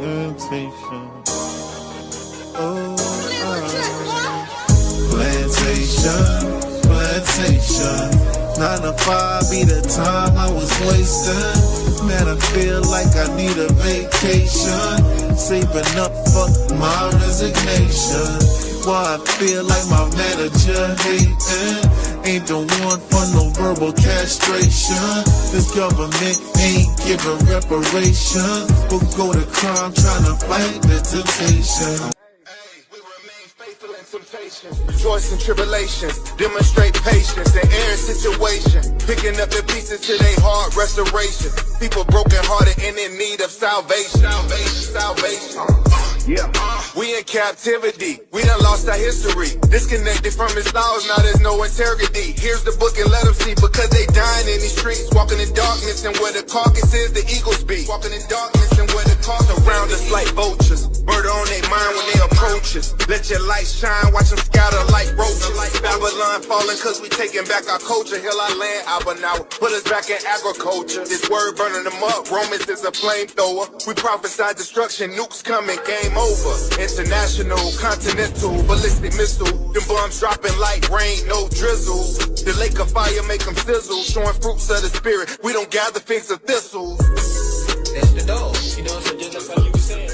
plantation. Oh, plantation. 9 to 5 be the time I was wasting. Man, I feel like I need a vacation. Saving up for my resignation. Why I feel like my manager hating. Ain't the one for no verbal castration. This government ain't giving reparation. We'll go to crime trying to fight the temptation. Rejoice in tribulations, demonstrate patience in every situation, picking up the pieces to their heart restoration. People broken hearted and in need of salvation. Yeah. We in captivity, we done lost our history. Disconnected from his laws, now there's no integrity. Here's the book and let them see, because they dying in these streets. Walking in darkness and where the carcass is, the eagles be. Walking in darkness and where the carcass around us like vultures. Murder on their mind when they approach us. Let your light shine, watch them scatter like roaches. Babylon falling cause we taking back our culture. Heal our land, Abba now put us back in agriculture. This word burning them up, Romans is a flamethrower. We prophesy destruction, nukes coming, game over. International, continental, ballistic missile. Them bombs dropping like rain, no drizzle. The lake of fire make them sizzle. Showing fruits of the spirit, we don't gather figs of thistles. That's the dog, you know, so just like you were saying.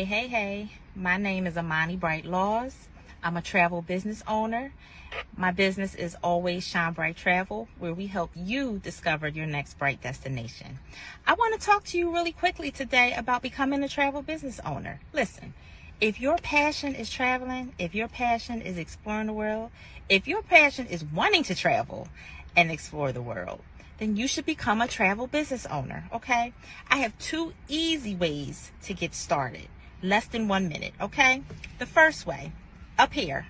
Hey, my name is Amani Bright Laws. I'm a travel business owner. My business is Always Shine Bright Travel, where we help you discover your next bright destination. I want to talk to you really quickly today about becoming a travel business owner. Listen, if your passion is traveling, if your passion is exploring the world, if your passion is wanting to travel and explore the world, then you should become a travel business owner, okay? I have 2 easy ways to get started. Less than 1 minute, okay? The first way, up here,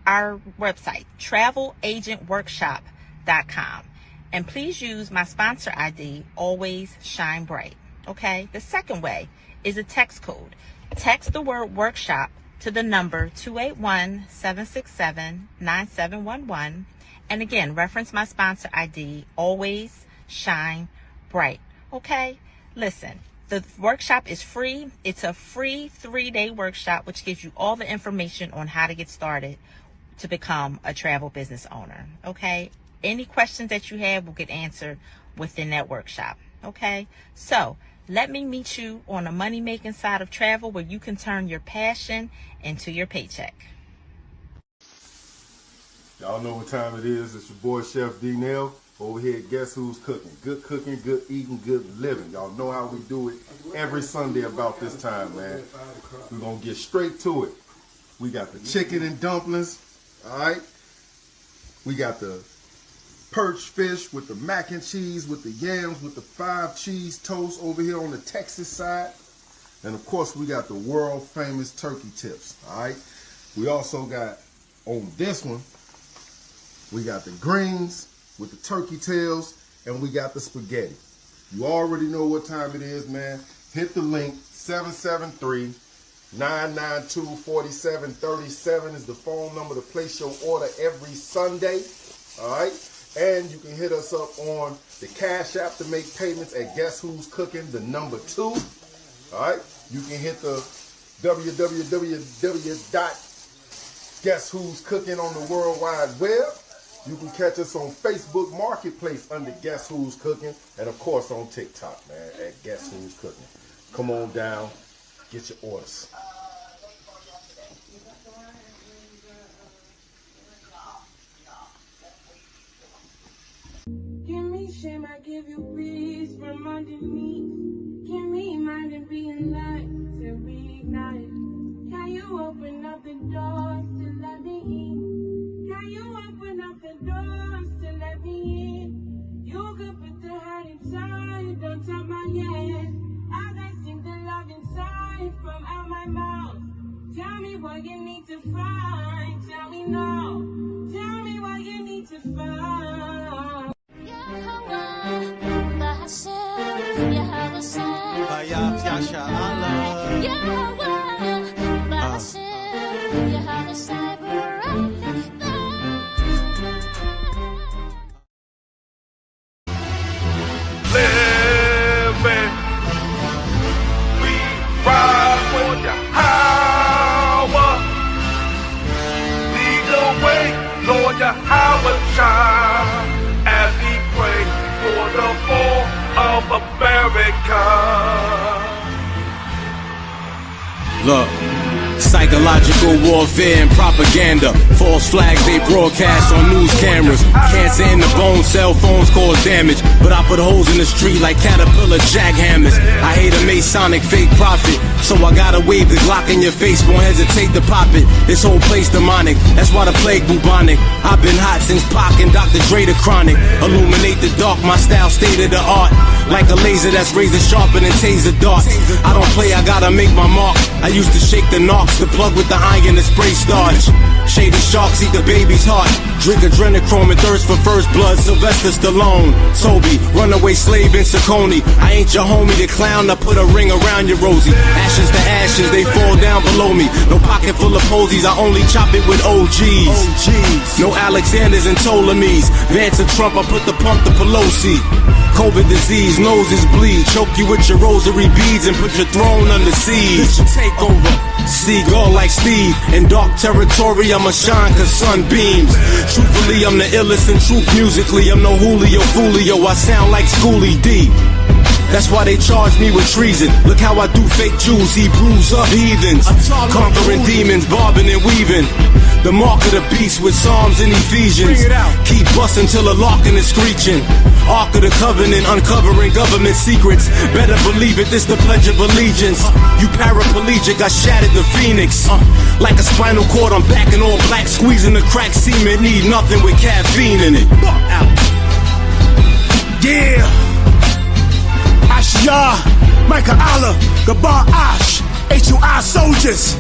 our website, travelagentworkshop.com. And please use my sponsor ID, Always Shine Bright, okay? The second way is a text code. Text the word workshop to the number 281-767-9711. And again, reference my sponsor ID, Always Shine Bright, okay? Listen. The workshop is free. It's a free 3-day workshop, which gives you all the information on how to get started to become a travel business owner. Okay. Any questions that you have will get answered within that workshop. Okay. So let me meet you on the money making side of travel, where you can turn your passion into your paycheck. Y'all know what time it is. It's your boy Chef D-Nail. Over here, guess who's cooking? Good cooking, good eating, good living. Y'all know how we do it every Sunday about this time, man. We're going to get straight to it. We got the chicken and dumplings, all right? We got the perch fish with the mac and cheese, with the yams, with the 5 cheese toast over here on the Texas side. And, of course, we got the world-famous turkey tips, all right? We also got, on this one, we got the greens with the turkey tails, and we got the spaghetti. You already know what time it is, man. Hit the link, 773-992-4737 is the phone number to place your order every Sunday, all right? And you can hit us up on the Cash App to make payments at Guess Who's Cooking, the number 2, all right? You can hit the www.guesswho'scooking on the World Wide Web. You can catch us on Facebook Marketplace under Guess Who's Cooking, and of course on TikTok, man, at Guess Who's Cooking. Come on down, get your orders. Give me shame, I give you peace from underneath. Give me mind and being light to reignite. Can you open up the doors to let me in? Can you open up the doors to let me in? You could put the heart inside, don't tap my head. I can sing the love inside from out my mouth. Tell me what you need to find, tell me now. Tell me what you need to find. Living, we ride for Yahweh. Lead the way, Lord Yahweh, shine as we pray for the fall of America. Look, psychological warfare and propaganda. False flags they broadcast on news cameras. Cancer in the bone, cell phones cause damage. But I put holes in the street like caterpillar jackhammers. I hate a Masonic fake prophet, so I gotta wave the Glock in your face, won't hesitate to pop it. This whole place demonic, that's why the plague bubonic. I've been hot since Pac and Dr. Dre the chronic. Illuminate the dark, my style state of the art. Like a laser that's razor sharper than taser darts. I don't play, I gotta make my mark. I used to shake the knocks, the plug with the iron and spray starch. Shady sharks eat the baby's heart. Drink adrenochrome and thirst for first blood. Sylvester Stallone, Toby, runaway slave in Saucony. I ain't your homie, the clown, I put a ring around your Rosie. Ashes to ashes, they fall down below me. No pocket full of posies, I only chop it with OGs. No Alexanders and Ptolemies. Vance and Trump, I put the pump to Pelosi. COVID disease, noses bleed. Choke you with your rosary beads and put your throne under siege. Take over. Seagull like Steve. In dark territory, I'ma shine cause sun beams. Truthfully, I'm the illest in truth musically. I'm no Julio Foolio, I sound like Schoolie D. That's why they charge me with treason. Look how I do fake Jews, Hebrews up heathens. Conquering demons, bobbing and weaving. The mark of the beast with Psalms and Ephesians. Keep busting till the locking is screeching. Ark of the Covenant, uncovering government secrets. Better believe it, this the Pledge of Allegiance. You paraplegic, I shattered the Phoenix. Like a spinal cord, I'm back in all black. Squeezing the crack semen, need nothing with caffeine in it. Yeah. Ashia, Micah Allah, Gabar Ash, HOI soldiers.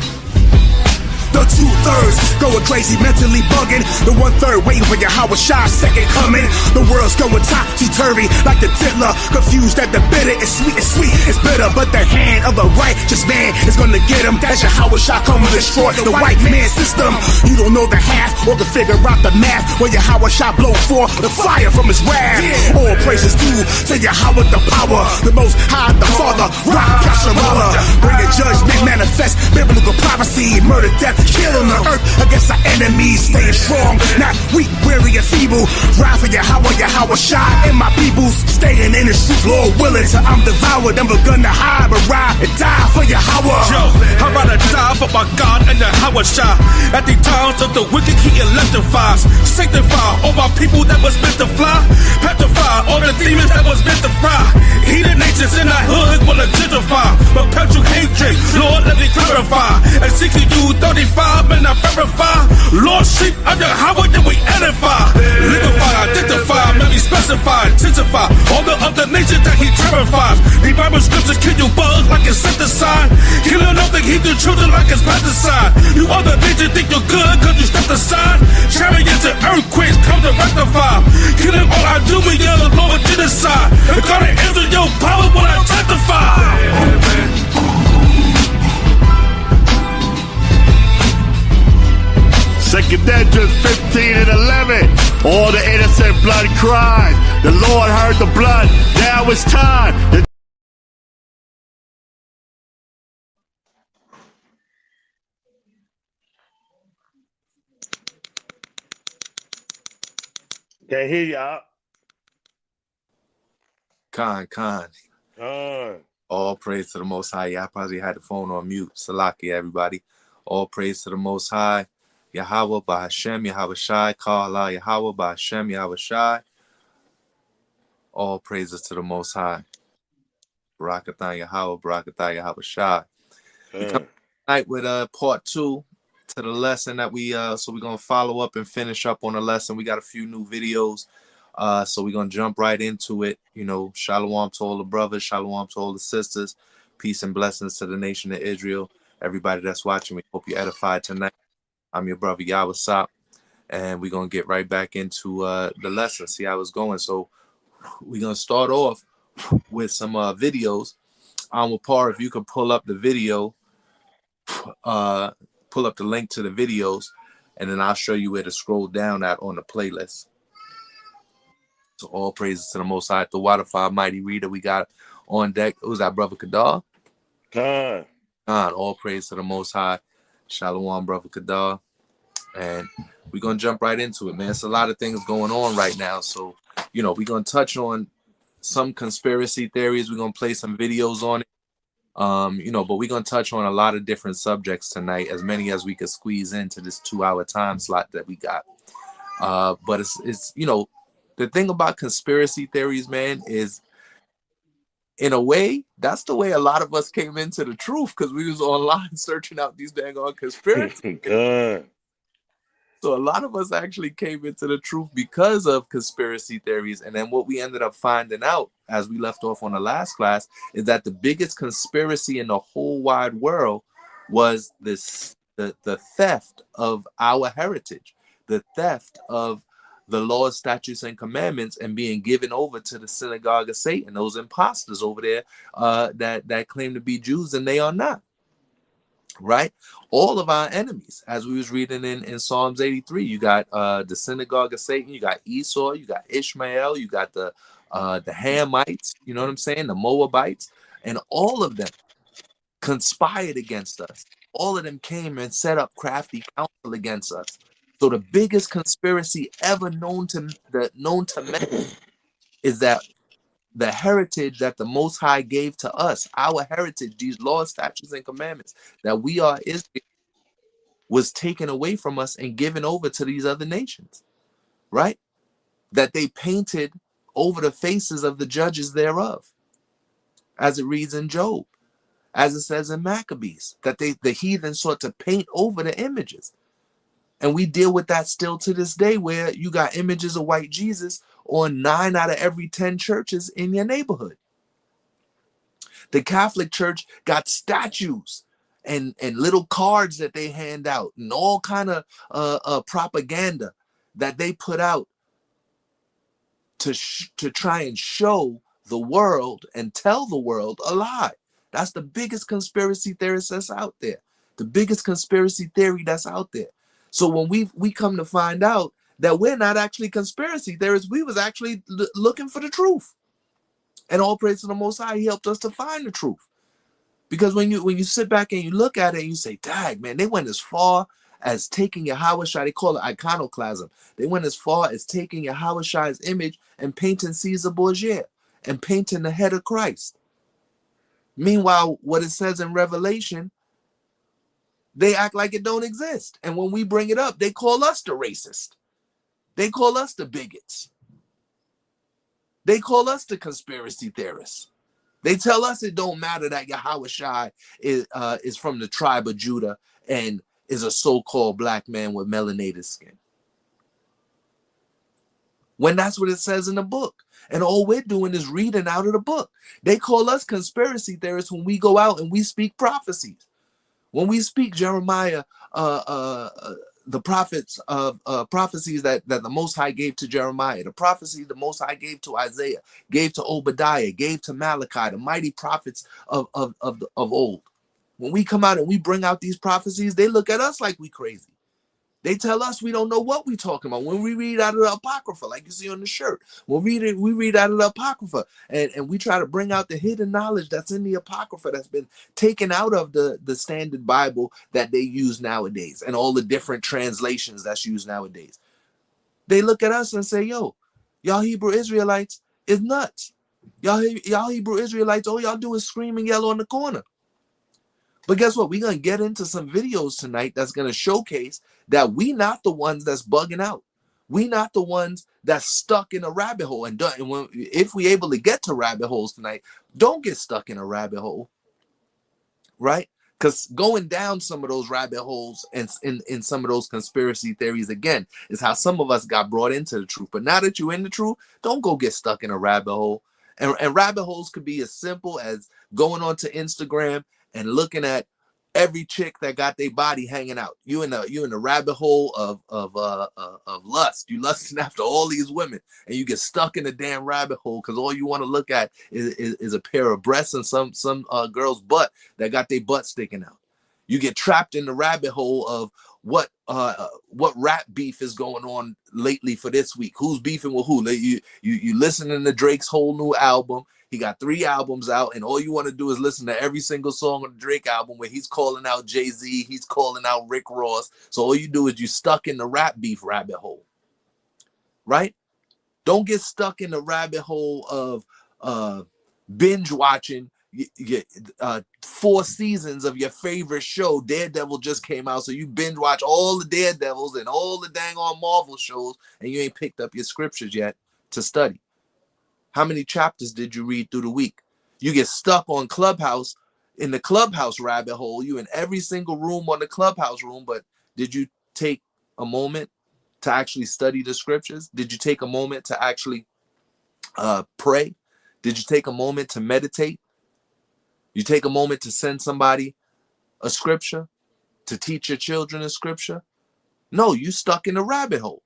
The 2/3 going crazy, mentally bugging. The 1/3 waiting for your Yawasap second coming. The world's going topsy-turvy like the tiddler. Confused that the bitter is sweet, it's bitter. But the hand of the righteous man is gonna get him. That's your Yawasap come to destroy the white man system. You don't know the half or can figure out the math. When your Yawasap blow for the fire from his wrath. All praises due to Yahweh the power. The most high, the father, rock Yasharala. Bring a judgment, manifest biblical prophecy. Murder, death, killing the earth against our enemies. Staying strong, not weak, weary, and feeble. Ride for Yahwasap and my peoples. Staying in the truth, Lord willing, till I'm devoured. Never gonna hide, but ride and die for Yahweh. Yo, I'd rather die for my God and Yahwasap. At the times of the wicked, he electrifies. Sanctify all my people that was meant to fly. Petrify all the demons that was meant to fry. Heathen nations in our hoods will gentrify. Perpetual hatred, Lord, let me clarify. And seeking you 35 and I verify. Lord, sheep under Howard, then we edify. Liquefy, identify, maybe specify, intensify all the other nations that he terrifies. The Bible scriptures kill you bugs like insecticide. Killing all the Hebrew children like it's pesticide. You other nations think you're good cause you stepped aside. Chariots and earthquakes come to rectify. Killing all I do with your Lord genocide. And God answer your power when I testify. Second Esdras 15 and 11. All the innocent blood cries. The Lord heard the blood. Now it's time. Can't hear y'all. Khan. Con. All praise to the Most High. Yeah, I probably had the phone on mute. Salaki, everybody. All praise to the Most High. Yahweh Bahashem, Yahweh Shai, Kala, Yahweh Bahashem, Yahweh Shai. All praises to the Most High. Barakatah Yahweh, Barakatah Yahweh Shai. We come tonight with part 2 to the lesson that we so we're gonna follow up and finish up on the lesson. We got a few new videos. So we're gonna jump right into it. You know, shalom to all the brothers, shalom to all the sisters, peace and blessings to the nation of Israel. Everybody that's watching, we hope you're edified tonight. I'm your brother Yawasap, and we're gonna get right back into the lesson, see how it's going. So we're gonna start off with some videos. Par, if you could pull up the video, pull up the link to the videos, and then I'll show you where to scroll down at on the playlist. So all praises to the Most High, the Waterfall Mighty Reader we got on deck. Who's that, brother Kadar? Con. All praise to the Most High. Shalom, brother Kadar. And we're going to jump right into it, man. It's a lot of things going on right now. So, you know, we're going to touch on some conspiracy theories. We're going to play some videos on it. You know, but we're going to touch on a lot of different subjects tonight, as many as we could squeeze into this 2-hour time slot that we got. But it's you know, the thing about conspiracy theories, man, is in a way, that's the way a lot of us came into the truth, because we was online searching out these dang on conspiracy. So a lot of us actually came into the truth because of conspiracy theories. And then what we ended up finding out, as we left off on the last class, is that the biggest conspiracy in the whole wide world was the theft of our heritage, the theft of the laws, statutes, and commandments, and being given over to the synagogue of Satan, those imposters over there that claim to be Jews and they are not. Right? All of our enemies, as we was reading in Psalms 83, you got the synagogue of Satan, you got Esau, you got Ishmael, you got the Hamites, you know what I'm saying, the Moabites, and all of them conspired against us. All of them came and set up crafty counsel against us. So the biggest conspiracy ever known to men is that the heritage that the Most High gave to us, our heritage, these laws, statutes, and commandments that we are Israel, was taken away from us and given over to these other nations, right? That they painted over the faces of the judges thereof, as it reads in Job, as it says in Maccabees, that the heathen sought to paint over the images. And we deal with that still to this day, where you got images of white Jesus on 9 out of every 10 churches in your neighborhood. The Catholic Church got statues and little cards that they hand out and all kind of propaganda that they put out to try and show the world and tell the world a lie. That's the biggest conspiracy theorist that's out there. The biggest conspiracy theory that's out there. So when we come to find out that we're not actually conspiracy theorists, we was actually looking for the truth. And all praise to the Most High, he helped us to find the truth. Because when you sit back and you look at it and you say, dang, man, they went as far as taking Yahweh Shai, they call it iconoclasm. They went as far as taking Yahweh Shai's image and painting Caesar Borgia and painting the head of Christ. Meanwhile, what it says in Revelation, they act like it don't exist. And when we bring it up, they call us the racist. They call us the bigots. They call us the conspiracy theorists. They tell us it don't matter that Yahweh Shai is from the tribe of Judah and is a so-called black man with melanated skin. When that's what it says in the book. And all we're doing is reading out of the book. They call us conspiracy theorists when we go out and we speak prophecies. When we speak Jeremiah, the prophets of prophecies that the Most High gave to Jeremiah, the prophecies the Most High gave to Isaiah, gave to Obadiah, gave to Malachi, the mighty prophets of old. When we come out and we bring out these prophecies, they look at us like we crazy. They tell us we don't know what we're talking about. When we read out of the Apocrypha, like you see on the shirt, we read out of the Apocrypha, and we try to bring out the hidden knowledge that's in the Apocrypha that's been taken out of the standard Bible that they use nowadays, and all the different translations that's used nowadays. They look at us and say, yo, y'all Hebrew Israelites is nuts. Y'all Hebrew Israelites, all y'all do is scream and yell on the corner. But guess what? We're going to get into some videos tonight that's going to showcase that we not the ones that's bugging out. We not the ones that's stuck in a rabbit hole. And if we able to get to rabbit holes tonight, don't get stuck in a rabbit hole, right? Because going down some of those rabbit holes and in some of those conspiracy theories, again, is how some of us got brought into the truth. But now that you're in the truth, don't go get stuck in a rabbit hole. And rabbit holes could be as simple as going onto Instagram and looking at every chick that got their body hanging out. You in the rabbit hole of lust. You lusting after all these women, and you get stuck in the damn rabbit hole because all you want to look at is a pair of breasts and some girl's butt that got their butt sticking out. You get trapped in the rabbit hole of what rap beef is going on lately for this week. Who's beefing with who? You listening to Drake's whole new album. He got 3 albums out, and all you want to do is listen to every single song on the Drake album where he's calling out Jay-Z, he's calling out Rick Ross. So all you do is you stuck in the rap beef rabbit hole, right? Don't get stuck in the rabbit hole of binge watching 4 seasons of your favorite show. Daredevil just came out, so you binge watch all the Daredevils and all the dang on Marvel shows, and you ain't picked up your scriptures yet to study. How many chapters did you read through the week? You get stuck on Clubhouse, in the Clubhouse rabbit hole. You in every single room on the Clubhouse room, but did you take a moment to actually study the scriptures? Did you take a moment to actually pray? Did you take a moment to meditate? You take a moment to send somebody a scripture, to teach your children a scripture? No, you stuck in a rabbit hole.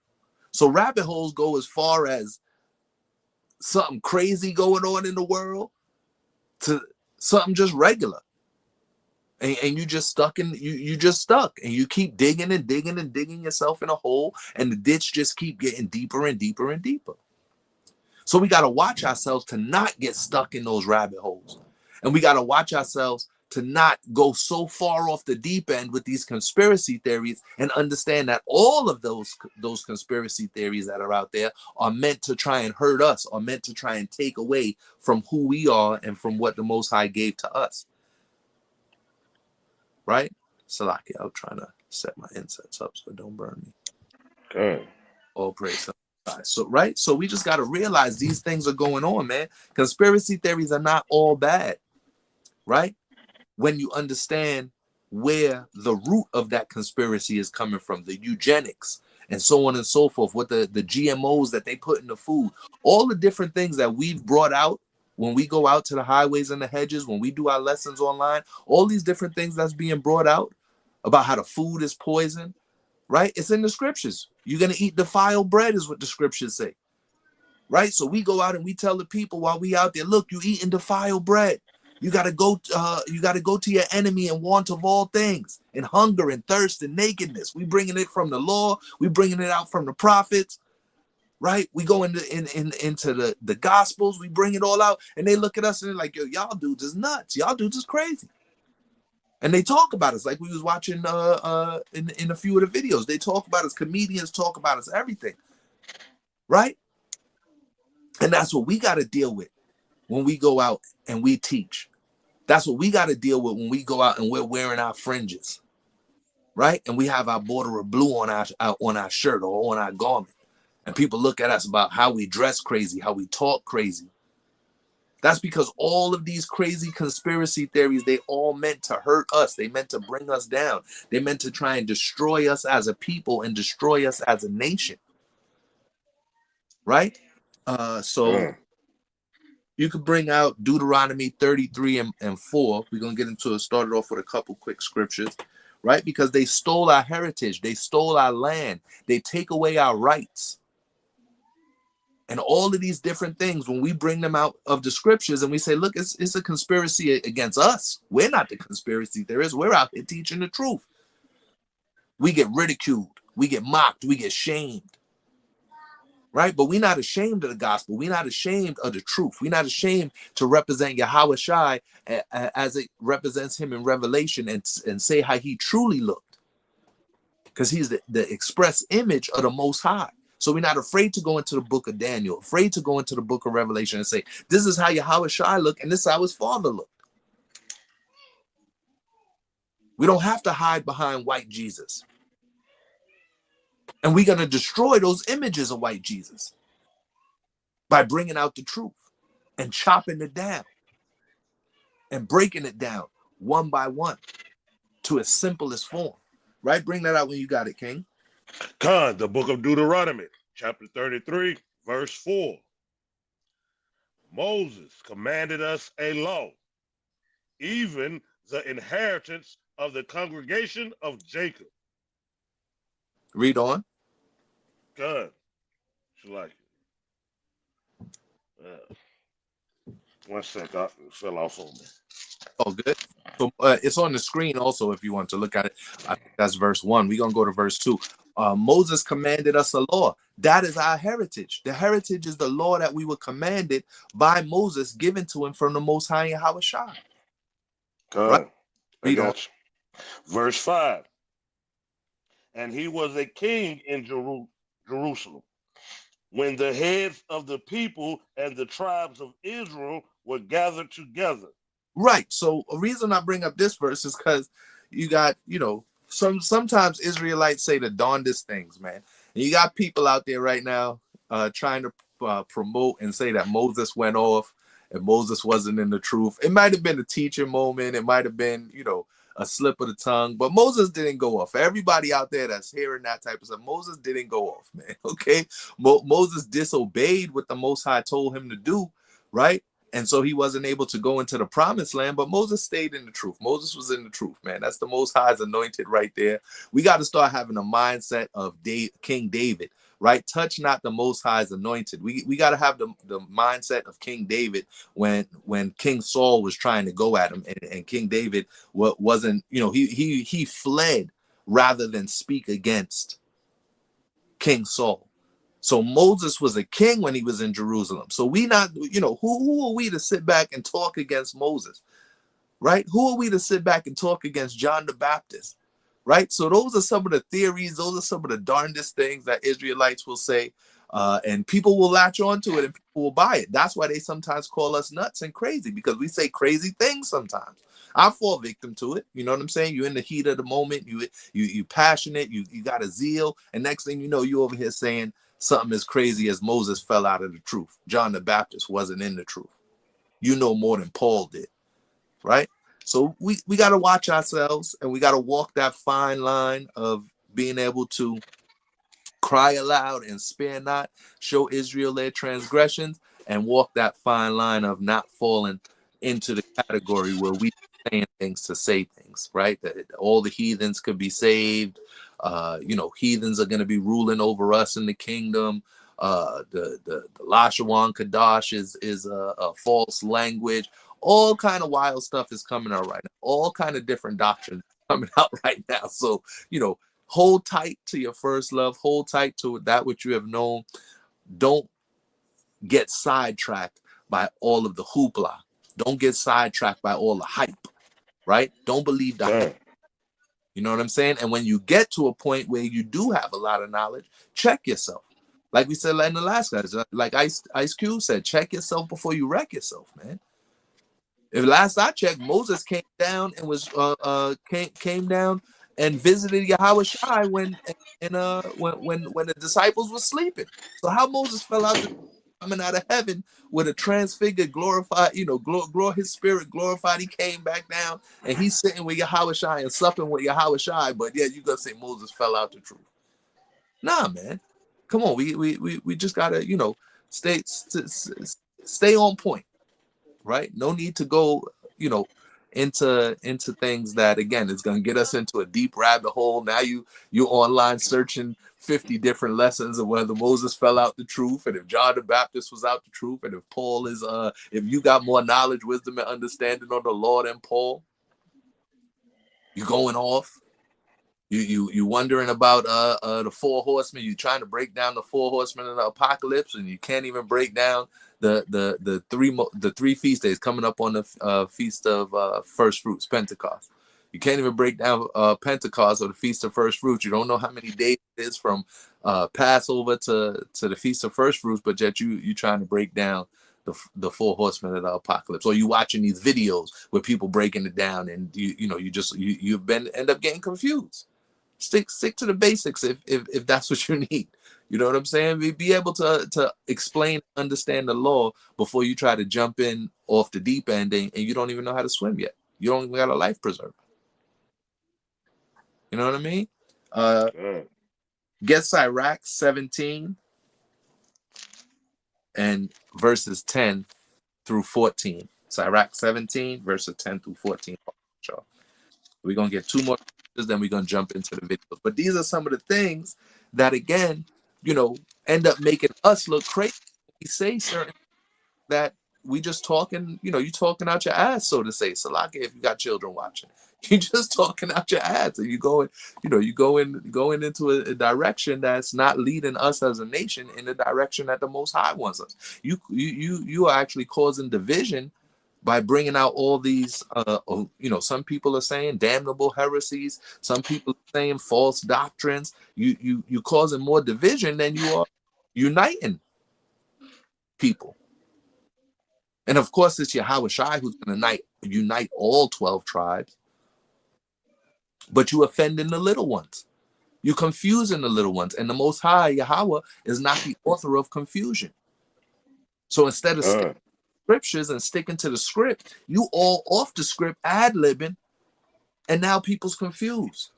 So rabbit holes go as far as something crazy going on in the world to something just regular, and you just stuck in you just stuck, and you keep digging and digging and digging yourself in a hole, and the ditch just keep getting deeper and deeper and deeper. So we got to watch ourselves to not get stuck in those rabbit holes, and we got to watch ourselves to not go so far off the deep end with these conspiracy theories, and understand that all of those conspiracy theories that are out there are meant to try and hurt us, are meant to try and take away from who we are and from what the Most High gave to us. Right? Salaki, I'm trying to set my incense up so it don't burn me. Okay. All praise. So, right? So we just got to realize these things are going on, man. Conspiracy theories are not all bad, right? When you understand where the root of that conspiracy is coming from, the eugenics and so on and so forth, what the GMOs that they put in the food, all the different things that we've brought out when we go out to the highways and the hedges, when we do our lessons online, all these different things that's being brought out about how the food is poison, right? It's in the scriptures. You're going to eat defiled bread is what the scriptures say, right? So we go out and we tell the people while we out there, look, you eating defiled bread. You gotta go to your enemy and want of all things, and hunger and thirst and nakedness. We bringing it from the law. We bringing it out from the prophets, right? We go into the gospels. We bring it all out, and they look at us and they're like, yo, y'all dudes is nuts. Y'all dudes is crazy. And they talk about us like we was watching in a few of the videos. They talk about us. Comedians talk about us. Everything, right? And that's what we got to deal with when we go out and we teach. That's what we got to deal with when we go out and we're wearing our fringes, right? And we have our border of blue on our shirt or on our garment. And people look at us about how we dress crazy, how we talk crazy. That's because all of these crazy conspiracy theories, they all meant to hurt us. They meant to bring us down. They meant to try and destroy us as a people and destroy us as a nation, right? So you could bring out Deuteronomy 33 and 4. We're going to get into it. Started off with a couple quick scriptures, right? Because they stole our heritage. They stole our land. They take away our rights. And all of these different things, when we bring them out of the scriptures and we say, look, it's a conspiracy against us. We're not the conspiracy theorists. We're out here teaching the truth. We get ridiculed. We get mocked. We get shamed. Right? But we're not ashamed of the gospel. We're not ashamed of the truth. We're not ashamed to represent Yahawashai as it represents him in Revelation and say how he truly looked. Because he's the express image of the Most High. So we're not afraid to go into the book of Daniel, afraid to go into the book of Revelation and say, this is how Yahushua looked, and this is how his father looked. We don't have to hide behind white Jesus. And we're going to destroy those images of white Jesus by bringing out the truth and chopping it down and breaking it down one by one to its simplest form. Right? Bring that out when you got it, King. Con, the book of Deuteronomy, chapter 33, verse 4. Moses commanded us a law, even the inheritance of the congregation of Jacob. Read on. Good. She like it. 1 sec, it fell off on me. Oh, good. So it's on the screen also if you want to look at it. I think that's verse 1. We're going to go to verse 2. Moses commanded us a law. That is our heritage. The heritage is the law that we were commanded by Moses, given to him from the Most High Yahushua. Good. Right? I got you. Verse 5. And he was a king in Jerusalem when the heads of the people and the tribes of Israel were gathered together. Right. So a reason I bring up this verse is because you got, sometimes Israelites say the darndest things, man. And you got people out there right now trying to promote and say that Moses went off and Moses wasn't in the truth. It might have been a teaching moment. It might have been, a slip of the tongue, but Moses didn't go off. For everybody out there that's hearing that type of stuff, Moses didn't go off, man. Okay. Moses disobeyed what the Most High told him to do, right? And so he wasn't able to go into the promised land, but Moses stayed in the truth. Moses was in the truth, man. That's the Most High's anointed right there. We got to start having a mindset of King David, right? Touch not the Most High's anointed. We got to have the mindset of King David when King Saul was trying to go at him, and King David wasn't, he fled rather than speak against King Saul. So Moses was a king when he was in Jerusalem. So we not, who are we to sit back and talk against Moses, right? Who are we to sit back and talk against John the Baptist, right? So those are some of the theories. Those are some of the darndest things that Israelites will say, and people will latch onto it and people will buy it. That's why they sometimes call us nuts and crazy, because we say crazy things sometimes. I fall victim to it. You know what I'm saying? You're in the heat of the moment. You passionate. You got a zeal, and next thing you know, you over here saying something as crazy as Moses fell out of the truth. John the Baptist wasn't in the truth. You know more than Paul did, right? So we got to watch ourselves, and we got to walk that fine line of being able to cry aloud and spare not, show Israel their transgressions, and walk that fine line of not falling into the category where we saying things to say things, right? That all the heathens could be saved. Heathens are going to be ruling over us in the kingdom. The Lashawan Kadash is a false language. All kind of wild stuff is coming out right now. All kind of different doctrines coming out right now. So, hold tight to your first love. Hold tight to that which you have known. Don't get sidetracked by all of the hoopla. Don't get sidetracked by all the hype, right? Don't believe the hype. You know what I'm saying? And when you get to a point where you do have a lot of knowledge, check yourself. Like we said in the last class, like Ice Cube said, check yourself before you wreck yourself, man. If last I checked, Moses came down and was came down and visited Yahushua when the disciples were sleeping. So how Moses fell out coming out of heaven with a transfigured, glorified, his spirit glorified. He came back down and he's sitting with Yahushua and supping with Yahushua. But yeah, you gonna say Moses fell out the truth? Nah, man. Come on, we just gotta stay on point, right? No need to go into things that again is gonna get us into a deep rabbit hole. Now you're online searching 50 different lessons of whether Moses fell out the truth, and if John the Baptist was out the truth, and if Paul is if you got more knowledge, wisdom, and understanding on the Lord than Paul, you're going off. You wondering about the 4 horsemen. You trying to break down the 4 horsemen of the apocalypse, and you can't even break down the three feast days coming up on the feast of first fruits, Pentecost. You can't even break down Pentecost or the Feast of First Fruits. You don't know how many days it is from Passover to the Feast of First Fruits, but yet you trying to break down the four horsemen of the apocalypse, or you watching these videos where people breaking it down, and you end up getting confused. Stick to the basics if that's what you need. You know what I'm saying? Be able to explain, understand the law before you try to jump in off the deep end and you don't even know how to swim yet. You don't even got a life preserver. You know what I mean? Get Sirach 17 and verses 10 through 14. Sirach 17 verses 10 through 14. We're going to get two more, then we're going to jump into the videos. But these are some of the things that, again, end up making us look crazy. We say certain that we just talking, you talking out your ass, so to say. Salaka, if you got children watching, you just talking out your ass, and you going into a direction that's not leading us as a nation in the direction that the Most High wants us. You are actually causing division by bringing out all these, some people are saying damnable heresies. Some people are saying false doctrines. You causing more division than you are uniting people. And of course, it's Yahawashai who's going to unite all 12 tribes. But you offending the little ones. You confusing the little ones. And the Most High, Yahweh, is not the author of confusion. So instead of sticking to scriptures and sticking to the script, you all off the script, ad-libbing, and now people's confused.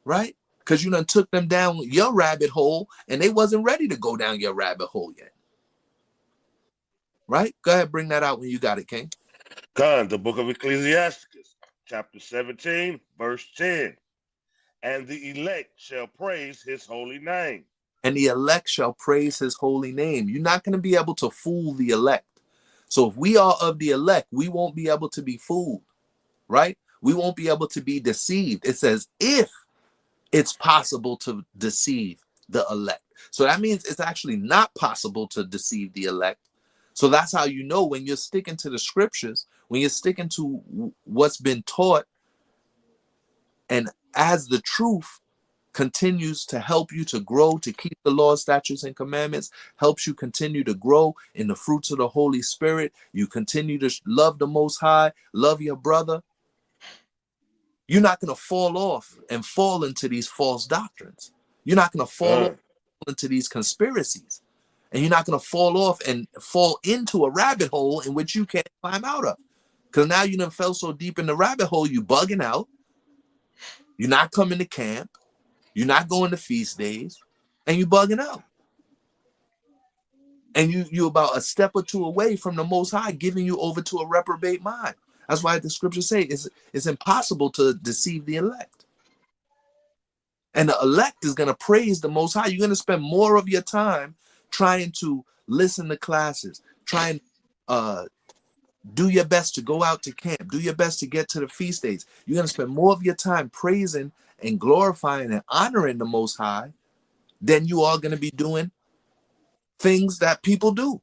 Right? Because you done took them down your rabbit hole, and they wasn't ready to go down your rabbit hole yet. Right? Go ahead, bring that out when you got it, King. Khan, the book of Ecclesiasticus, chapter 17, verse 10. And the elect shall praise his holy name. And the elect shall praise his holy name. You're not going to be able to fool the elect. So if we are of the elect, we won't be able to be fooled, right? We won't be able to be deceived. It says if it's possible to deceive the elect. So that means it's actually not possible to deceive the elect. So that's how you know when you're sticking to the scriptures, when you're sticking to what's been taught, and as the truth continues to help you to grow, to keep the laws, statutes, and commandments, helps you continue to grow in the fruits of the Holy Spirit. You continue to love the Most High, love your brother. You're not going to fall off and fall into these false doctrines. You're not going to fall into these conspiracies. And you're not going to fall off and fall into a rabbit hole in which you can't climb out of. Because now you done fell so deep in the rabbit hole, you bugging out. You're not coming to camp. You're not going to feast days. And you bugging out. And you about a step or two away from the Most High giving you over to a reprobate mind. That's why the scriptures say it's impossible to deceive the elect. And the elect is going to praise the Most High. You're going to spend more of your time trying to listen to classes, trying do your best to go out to camp, do your best to get to the feast days. You're going to spend more of your time praising and glorifying and honoring the Most High than you are going to be doing things that people do,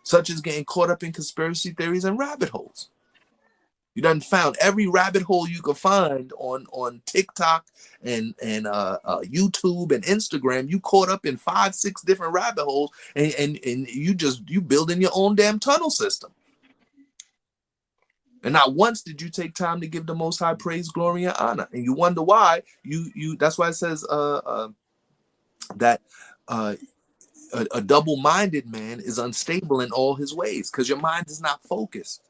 such as getting caught up in conspiracy theories and rabbit holes. You done found every rabbit hole you could find on TikTok and YouTube and Instagram. You caught up in 5, 6 different rabbit holes, and you building your own damn tunnel system. And not once did you take time to give the Most High praise, glory, and honor. And you wonder why that's why it says that a double-minded man is unstable in all his ways, because your mind is not focused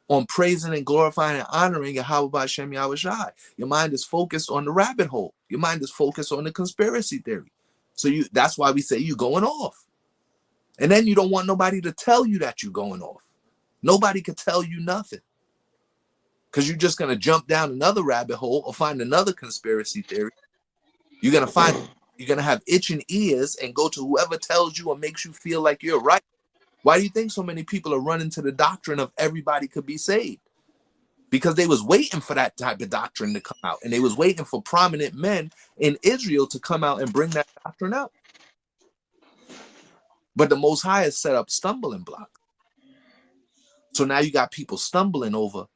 on praising and glorifying and honoring Yahweh B'Shem Yahushai. Your mind is focused on the rabbit hole. Your mind is focused on the conspiracy theory. So that's why we say you're going off. And then you don't want nobody to tell you that you're going off. Nobody could tell you nothing. Because you're just going to jump down another rabbit hole or find another conspiracy theory. You're going to have itching ears and go to whoever tells you or makes you feel like you're right. Why do you think so many people are running to the doctrine of everybody could be saved? Because they was waiting for that type of doctrine to come out. And they was waiting for prominent men in Israel to come out and bring that doctrine out. But the Most High has set up stumbling blocks. So now you got people stumbling over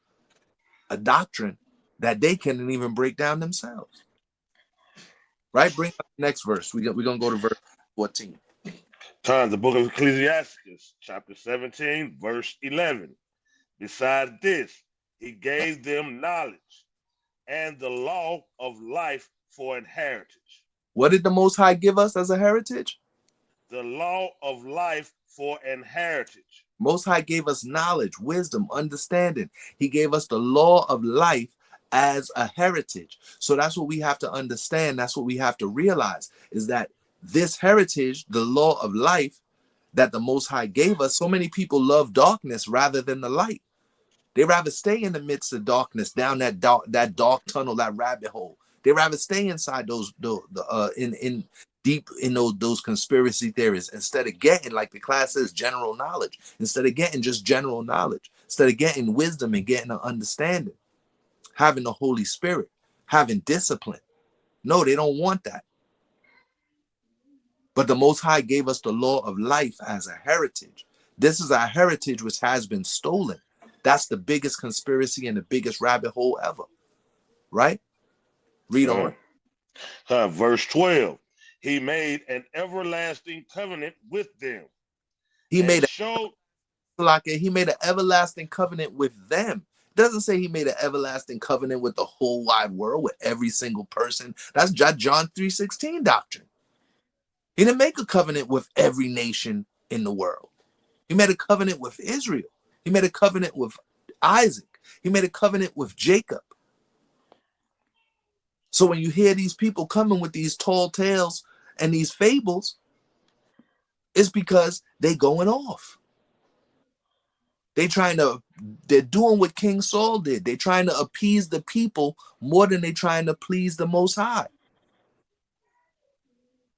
a doctrine that they can't even break down themselves. Right? Bring up the next verse. We're going to go to verse 14. The book of Ecclesiastes, chapter 17, verse 11. Besides this, he gave them knowledge and the law of life for an heritage. What did the Most High give us as a heritage? The law of life for an heritage. Most High gave us knowledge, wisdom, understanding. He gave us the law of life as a heritage. So that's what we have to understand. That's what we have to realize, is that this heritage, the law of life that the Most High gave us, so many people love darkness rather than the light. They rather stay in the midst of darkness, down that dark tunnel, that rabbit hole. They rather stay inside those deep in those conspiracy theories, instead of getting, like the class says, general knowledge, instead of getting just general knowledge, instead of getting wisdom and getting an understanding, having the Holy Spirit, having discipline. No, they don't want that. But the Most High gave us the law of life as a heritage. This is our heritage which has been stolen. That's the biggest conspiracy and the biggest rabbit hole ever. Right? Read on. Verse 12. He made an everlasting covenant with them. He made an everlasting covenant with them. It doesn't say he made an everlasting covenant with the whole wide world, with every single person. That's John 3:16 doctrine. He didn't make a covenant with every nation in the world. He made a covenant with Israel. He made a covenant with Isaac. He made a covenant with Jacob. So when you hear these people coming with these tall tales and these fables, it's because they going off. They're doing what King Saul did. They're trying to appease the people more than they're trying to please the Most High.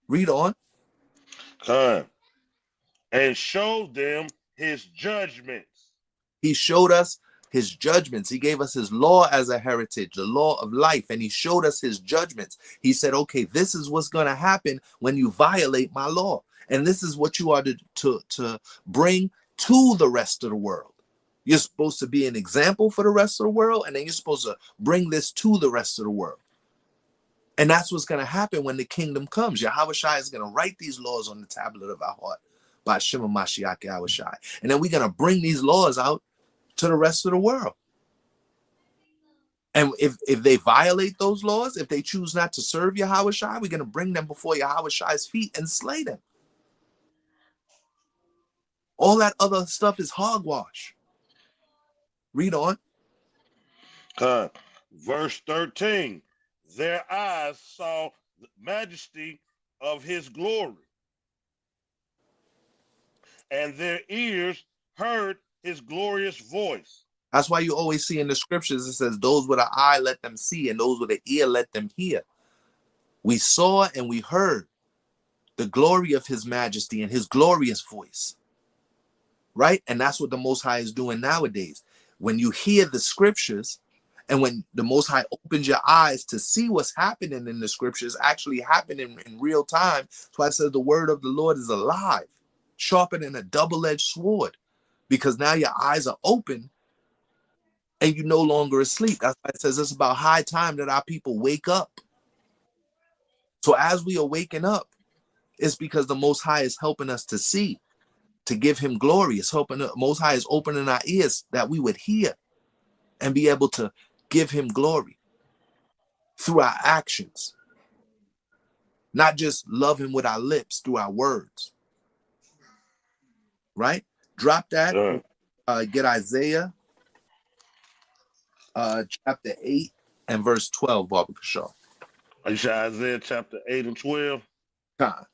Read on. And showed them his judgments. He showed us his judgments. He gave us his law as a heritage, the law of life, and he showed us his judgments. He said, okay, this is what's going to happen when you violate my law. And this is what you are to bring to the rest of the world. You're supposed to be an example for the rest of the world, and then you're supposed to bring this to the rest of the world. And that's what's going to happen when the kingdom comes. Yahawashi is going to write these laws on the tablet of our heart by Shema Mashiach Yahawashi. And then we're going to bring these laws out to the rest of the world. And if they violate those laws, if they choose not to serve Yahawashi, we're going to bring them before Yahawashi's feet and slay them. All that other stuff is hogwash. Read on. Verse 13. Their eyes saw the majesty of his glory, and their ears heard his glorious voice. That's why you always see in the scriptures, it says, those with an eye, let them see, and those with an ear, let them hear. We saw and we heard the glory of his majesty and his glorious voice. Right? And that's what the Most High is doing nowadays. When you hear the scriptures, and when the Most High opens your eyes to see what's happening in the scriptures, actually happening in real time. That's why it says the word of the Lord is alive, sharper than a double-edged sword, because now your eyes are open and you're no longer asleep. That's why it says it's about high time that our people wake up. So as we are waking up, it's because the Most High is helping us to see, to give him glory. It's helping the Most High is opening our ears that we would hear and be able to give him glory through our actions, not just love him with our lips, through our words. Right? Drop that. Get Isaiah chapter 8 and verse 12, Baba Kashaw. You said Isaiah chapter 8 and 12? Time.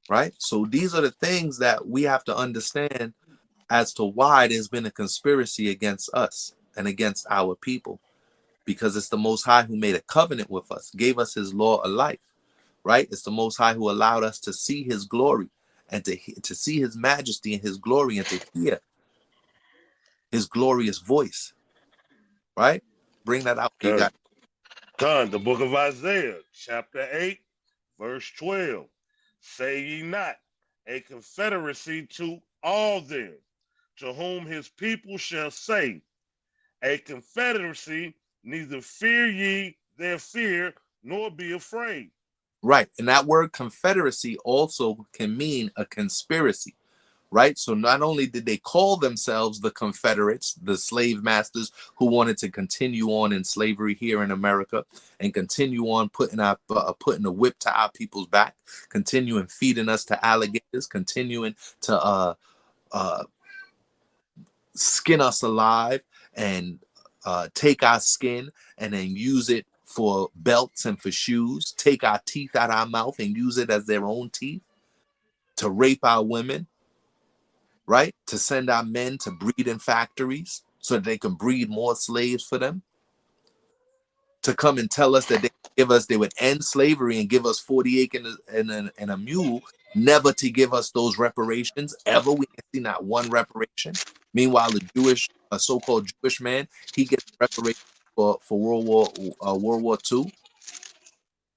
Right? So these are the things that we have to understand as to why there's been a conspiracy against us and against our people, because it's the Most High who made a covenant with us, gave us his law of life, right? It's the Most High who allowed us to see his glory and to see his majesty and his glory and to hear his glorious voice, right? Bring that out. You got the book of Isaiah, chapter 8, Verse 12. Say ye not a confederacy to all them, to whom his people shall say, a confederacy, neither fear ye their fear, nor be afraid. Right. And that word confederacy also can mean a conspiracy. Right. So not only did they call themselves the Confederates, the slave masters who wanted to continue on in slavery here in America and continue on putting a whip to our people's back, continuing feeding us to alligators, continuing to skin us alive and take our skin and then use it for belts and for shoes, take our teeth out our mouth and use it as their own teeth, to rape our women, right? To send our men to breed in factories so that they can breed more slaves for them. To come and tell us that they would end slavery and give us 40 acres and a mule, never to give us those reparations ever. We can see not one reparation. Meanwhile, a so-called Jewish man, he gets reparations for World War II,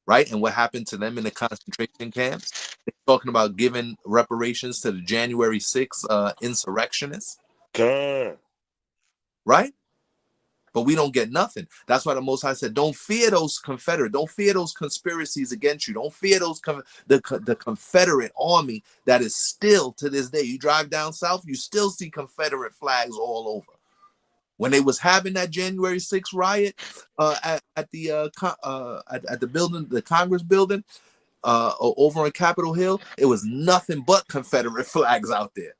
right? And what happened to them in the concentration camps? They're talking about giving reparations to the January 6th insurrectionists, God. right? But we don't get nothing. That's why the Most High said, don't fear those Confederate. Don't fear those conspiracies against you. Don't fear those the Confederate army that is still to this day. You drive down south, you still see Confederate flags all over. When they was having that January 6th riot at the building, the Congress building, over on Capitol Hill, it was nothing but Confederate flags out there,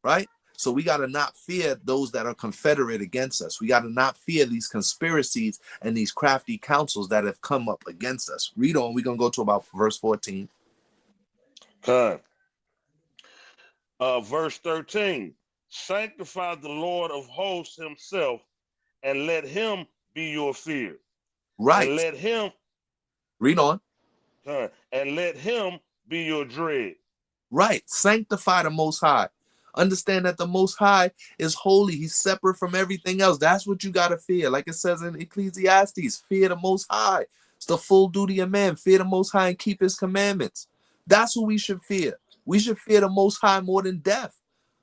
right? So we got to not fear those that are Confederate against us. We got to not fear these conspiracies and these crafty counsels that have come up against us. Read on. We're going to go to about verse 14. Verse 13. Sanctify the Lord of hosts himself, and let him be your fear. Right. And let him. Read on. And let him be your dread. Right. Sanctify the Most High. Understand that the Most High is holy. He's separate from everything else. That's what you got to fear. Like it says in Ecclesiastes, fear the Most High. It's the full duty of man. Fear the Most High and keep his commandments. That's who we should fear. We should fear the Most High more than death.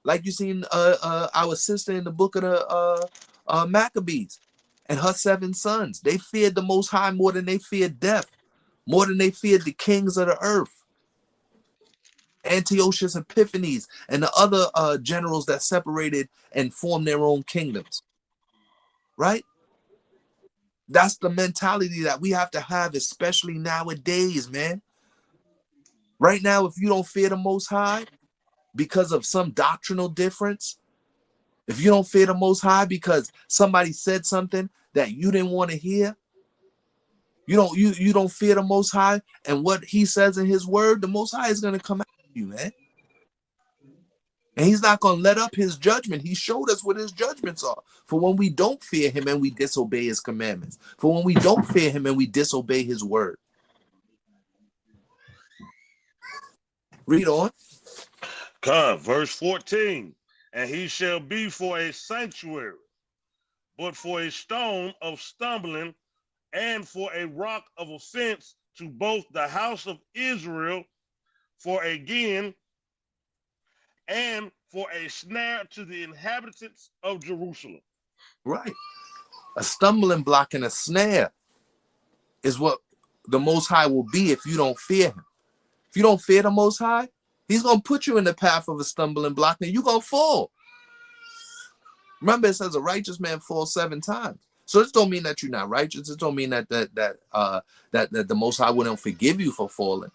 Like you seen our sister in the book of the Maccabees and her 7 sons. They feared the Most High more than they feared death, more than they feared the kings of the earth. Antiochus Epiphanes and the other generals that separated and formed their own kingdoms, right? That's the mentality that we have to have, especially nowadays, man. Right now, if you don't fear the Most High because of some doctrinal difference, if you don't fear the Most High because somebody said something that you didn't want to hear, you don't fear the Most High and what he says in his word, the Most High is going to come after you, man. And he's not going to let up his judgment. He showed us what his judgments are for when we don't fear him and we disobey his commandments, for when we don't fear him and we disobey his word. Read on. Verse 14. And he shall be for a sanctuary, but for a stone of stumbling and for a rock of offense to both the house of Israel, for again, and for a snare to the inhabitants of Jerusalem. Right. A stumbling block and a snare is what the Most High will be if you don't fear him. If you don't fear the Most High, he's going to put you in the path of a stumbling block and you're going to fall. Remember, it says a righteous man falls 7 times. So this don't mean that you're not righteous. It don't mean that the Most High wouldn't forgive you for falling.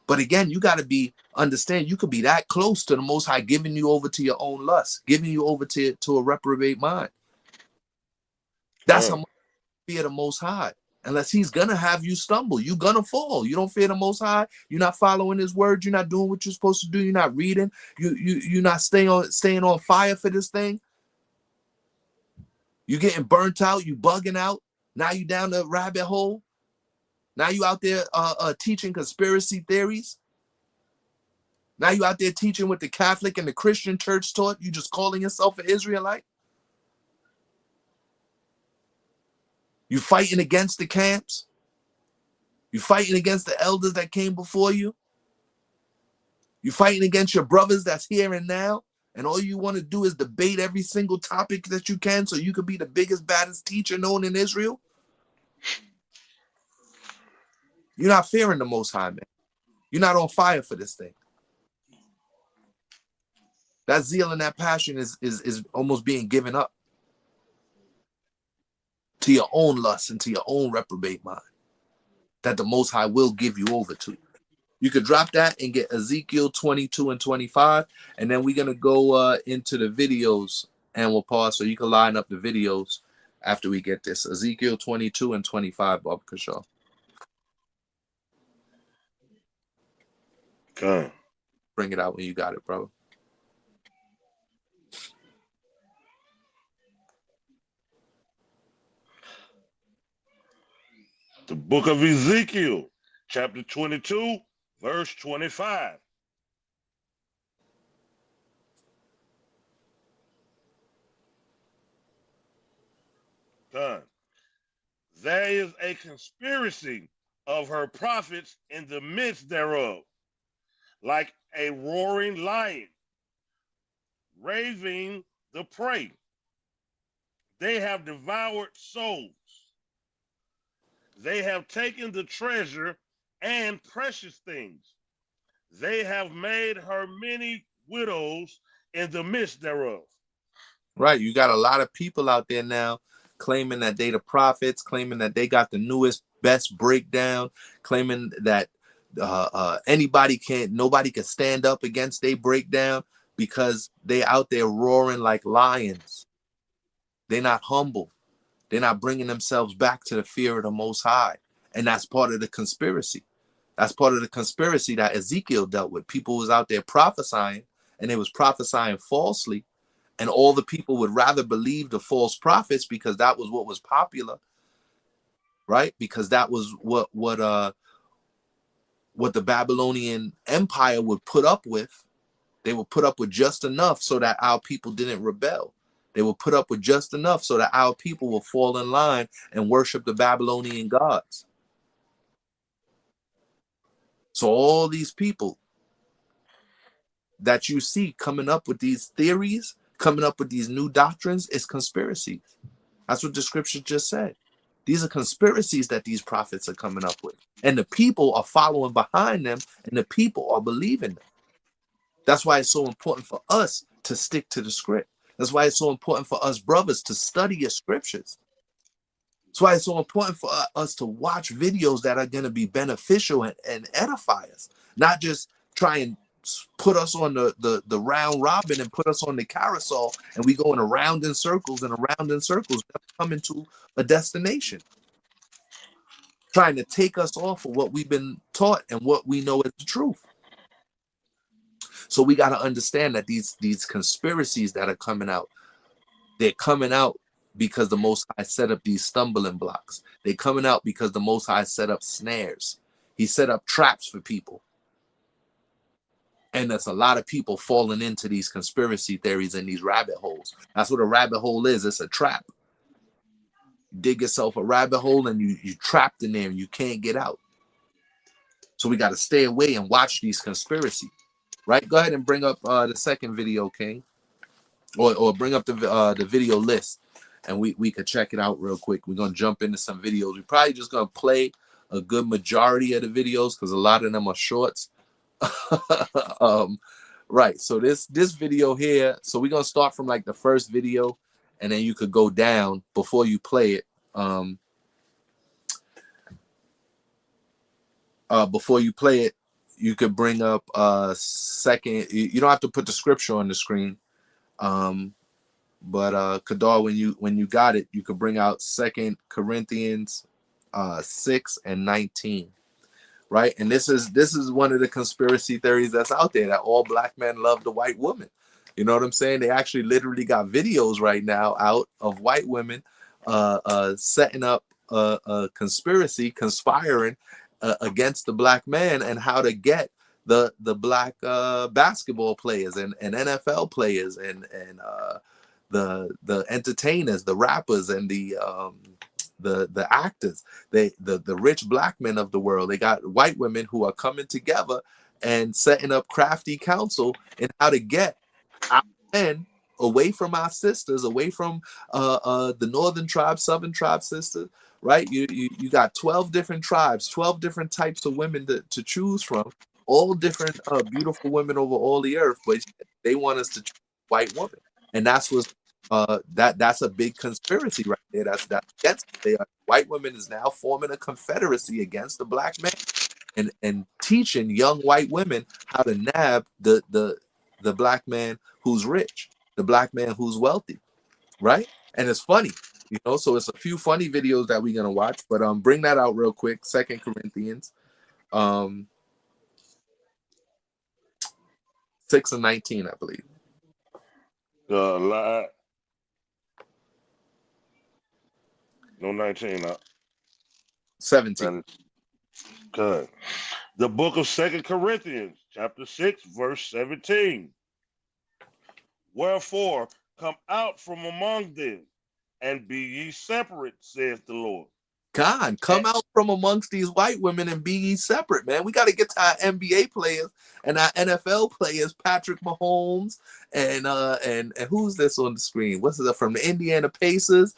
But again, you got to understand you could be that close to the Most High, giving you over to your own lust, giving you over to a reprobate mind. That's how much you fear the Most High. Unless he's going to have you stumble, you're going to fall. You don't fear the Most High. You're not following his word. You're not doing what you're supposed to do. You're not reading. You're not staying on fire for this thing. You're getting burnt out. You bugging out. Now you down the rabbit hole. Now you out there teaching conspiracy theories. Now you out there teaching what the Catholic and the Christian church taught. You just calling yourself an Israelite. You fighting against the camps. You fighting against the elders that came before you. You fighting against your brothers that's here and now. And all you want to do is debate every single topic that you can so you could be the biggest, baddest teacher known in Israel. You're not fearing the Most High, man. You're not on fire for this thing. That zeal and that passion is almost being given up to your own lust and to your own reprobate mind that the Most High will give you over to. You could drop that and get Ezekiel 22 and 25, and then we're going to go into the videos, and we'll pause so you can line up the videos after we get this. Ezekiel 22 and 25, Bob Kashaw. Okay. Bring it out when you got it, bro. The book of Ezekiel, chapter 22, verse 25. Done. There is a conspiracy of her prophets in the midst thereof, like a roaring lion, raving the prey. They have devoured souls. They have taken the treasure and precious things. They have made her many widows in the midst thereof. Right. You got a lot of people out there now claiming that they the prophets, claiming that they got the newest, best breakdown, claiming that nobody can stand up against their breakdown because they out there roaring like lions. They're not humble. They're not bringing themselves back to the fear of the Most High. And that's part of the conspiracy. That's part of the conspiracy that Ezekiel dealt with. People was out there prophesying, and they was prophesying falsely. And all the people would rather believe the false prophets because that was what was popular, right? Because that was what the Babylonian Empire would put up with. They would put up with just enough so that our people didn't rebel. They will put up with just enough so that our people will fall in line and worship the Babylonian gods. So all these people that you see coming up with these theories, coming up with these new doctrines, is conspiracies. That's what the scripture just said. These are conspiracies that these prophets are coming up with. And the people are following behind them, and the people are believing them. That's why it's so important for us to stick to the script. That's why it's so important for us brothers to study your scriptures. That's why it's so important for us to watch videos that are going to be beneficial and edify us, not just try and put us on the round robin and put us on the carousel and we going around in circles and around in circles, coming to a destination, trying to take us off of what we've been taught and what we know is the truth. So we got to understand that these conspiracies that are coming out, they're coming out because the Most High set up these stumbling blocks. They're coming out because the Most High set up snares. He set up traps for people. And there's a lot of people falling into these conspiracy theories and these rabbit holes. That's what a rabbit hole is. It's a trap. You dig yourself a rabbit hole and you trapped in there and you can't get out. So we got to stay away and watch these conspiracies. Right? Go ahead and bring up the second video, King. Or bring up the video list. And we could check it out real quick. We're going to jump into some videos. We're probably just going to play a good majority of the videos because a lot of them are shorts. Right. So this video here. So we're going to start from like the first video. And then you could go down before you play it. Before you play it, you could bring up second. You don't have to put the scripture on the screen. But Kadar, when you got it, you could bring out 2 Corinthians 6 and 19. Right? And this is one of the conspiracy theories that's out there, that all black men love the white woman. You know what I'm saying? They actually literally got videos right now out of white women setting up a conspiracy, conspiring against the black man and how to get the black basketball players and NFL players and the entertainers, the rappers and the the actors, the rich black men of the world. They got white women who are coming together and setting up crafty counsel in how to get our men away from our sisters, away from the northern tribe, southern tribe sisters, right? You got 12 different tribes, 12 different types of women to choose from, all different beautiful women over all the earth, but they want us to choose a white woman. And that's what that's a big conspiracy right there. That's against white women is now forming a confederacy against the black man and teaching young white women how to nab the black man who's rich, the black man who's wealthy, right? And it's funny, you know. So it's a few funny videos that we're gonna watch, but bring that out real quick. 2 Corinthians 6 and 19, I believe. Lie. No 19. 17. Good. The book of 2 Corinthians, chapter 6, verse 17. Wherefore, come out from among them, and be ye separate, saith the Lord. God, come out from amongst these white women and be ye separate, man. We got to get to our NBA players and our NFL players, Patrick Mahomes and who's this on the screen? What's it from the Indiana Pacers?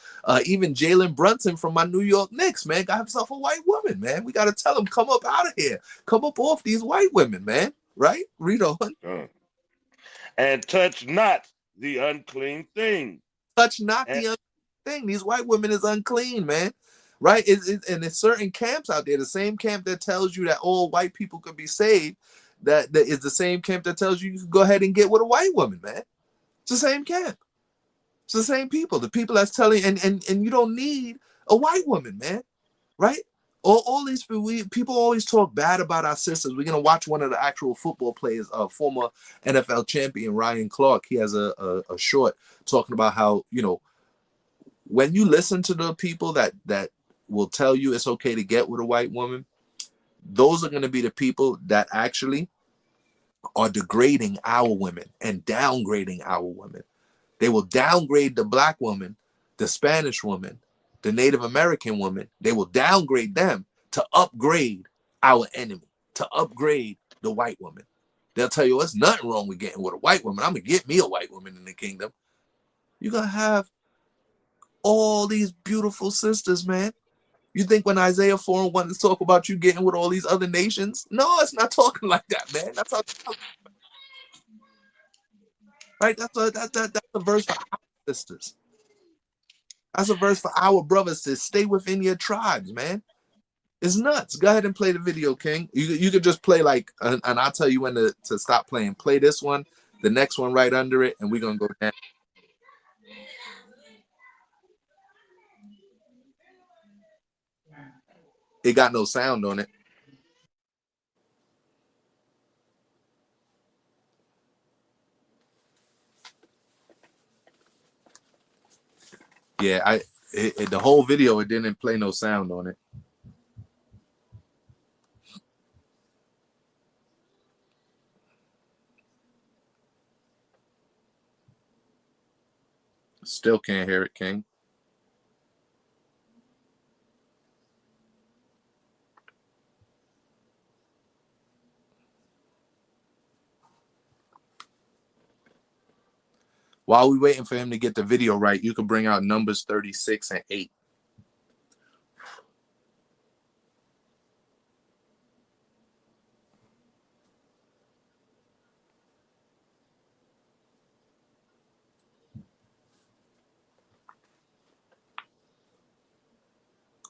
Even Jalen Brunson from my New York Knicks, man, got himself a white woman, man. We got to tell him, come up out of here, come up off these white women, man. Right? Read on. And touch not the unclean thing. Touch not the unclean thing. These white women is unclean, man. Right? And there's certain camps out there. The same camp that tells you that all white people could be saved, that is the same camp that tells you can go ahead and get with a white woman, man. It's the same camp. It's the same people. The people that's telling, and you don't need a white woman, man. Right? All these people always talk bad about our sisters. We're gonna watch one of the actual football players, former NFL champion Ryan Clark. He has a short talking about how, you know, when you listen to the people that will tell you it's okay to get with a white woman, those are going to be the people that actually are degrading our women and downgrading our women. They will downgrade the black woman, the Spanish woman, the Native American woman. They will downgrade them to upgrade our enemy, to upgrade the white woman. They'll tell you, there's nothing wrong with getting with a white woman. I'm going to get me a white woman in the kingdom. You're going to have all these beautiful sisters, man. You think when Isaiah 4 wanted to talk about you getting with all these other nations? No, it's not talking like that, man. That's how, right? That's a verse for our sisters. That's a verse for our brothers to stay within your tribes, man. It's nuts. Go ahead and play the video, King. You could just play like, and I'll tell you when to stop playing. Play this one, the next one right under it, and we're gonna go down. It got no sound on it. Yeah, the whole video, it didn't play no sound on it. Still can't hear it, King. While we're waiting for him to get the video right, you can bring out Numbers 36 and 8.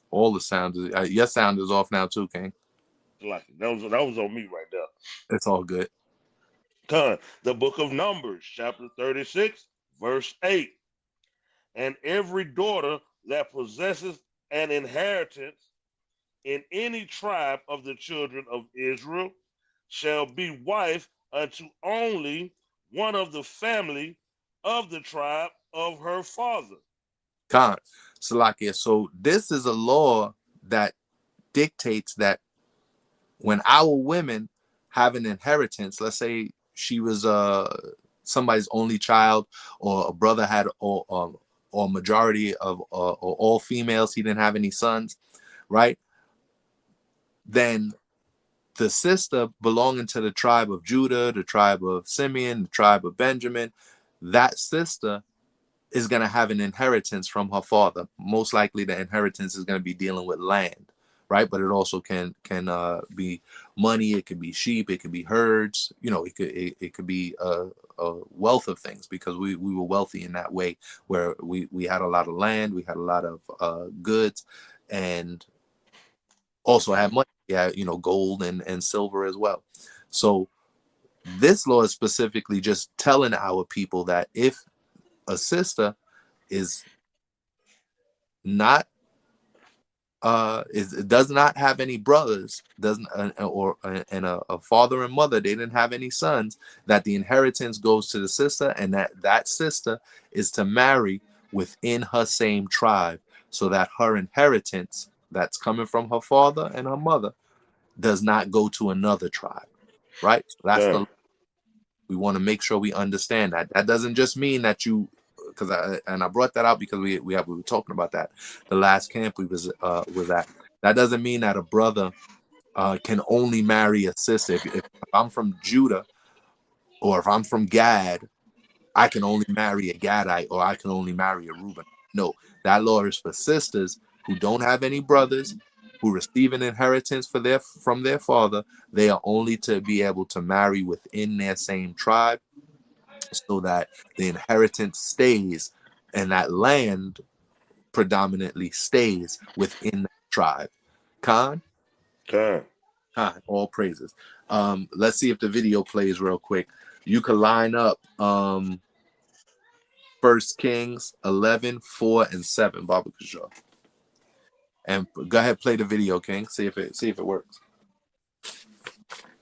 All the sound is your sound is off now too, King. Like that was on me right there. It's all good. The book of Numbers, chapter 36, verse 8. And every daughter that possesses an inheritance in any tribe of the children of Israel shall be wife unto only one of the family of the tribe of her father. Khan, Salakia. So this is a law that dictates that when our women have an inheritance, let's say she was somebody's only child, or a brother had all or majority of or all females, he didn't have any sons, right? Then the sister belonging to the tribe of Judah, the tribe of Simeon, the tribe of Benjamin, that sister is going to have an inheritance from her father. Most likely the inheritance is going to be dealing with land, right? But it also can be money, it could be sheep, it could be herds, you know, it could be a wealth of things, because we were wealthy in that way, where we had a lot of land, we had a lot of goods, and also had money. Yeah, you know, gold and silver as well. So this law is specifically just telling our people that if a sister is not does not have any brothers, doesn't and a father and mother, they didn't have any sons, that the inheritance goes to the sister, and that sister is to marry within her same tribe, so that her inheritance that's coming from her father and her mother does not go to another tribe, right? So that's we want to make sure we understand that. That doesn't just mean that you, because I brought that out because we were talking about that the last camp we was at. That doesn't mean that a brother can only marry a sister. If I'm from Judah, or if I'm from Gad, I can only marry a Gadite, or I can only marry a Reuben. No, that law is for sisters who don't have any brothers, who receive an inheritance from their father. They are only to be able to marry within their same tribe, so that the inheritance stays and that land predominantly stays within that tribe. Khan, all praises. Let's see if the video plays real quick. You can line up 1 Kings 11, 4, and 7, Baba Kishore. And go ahead, play the video, King. See if it works.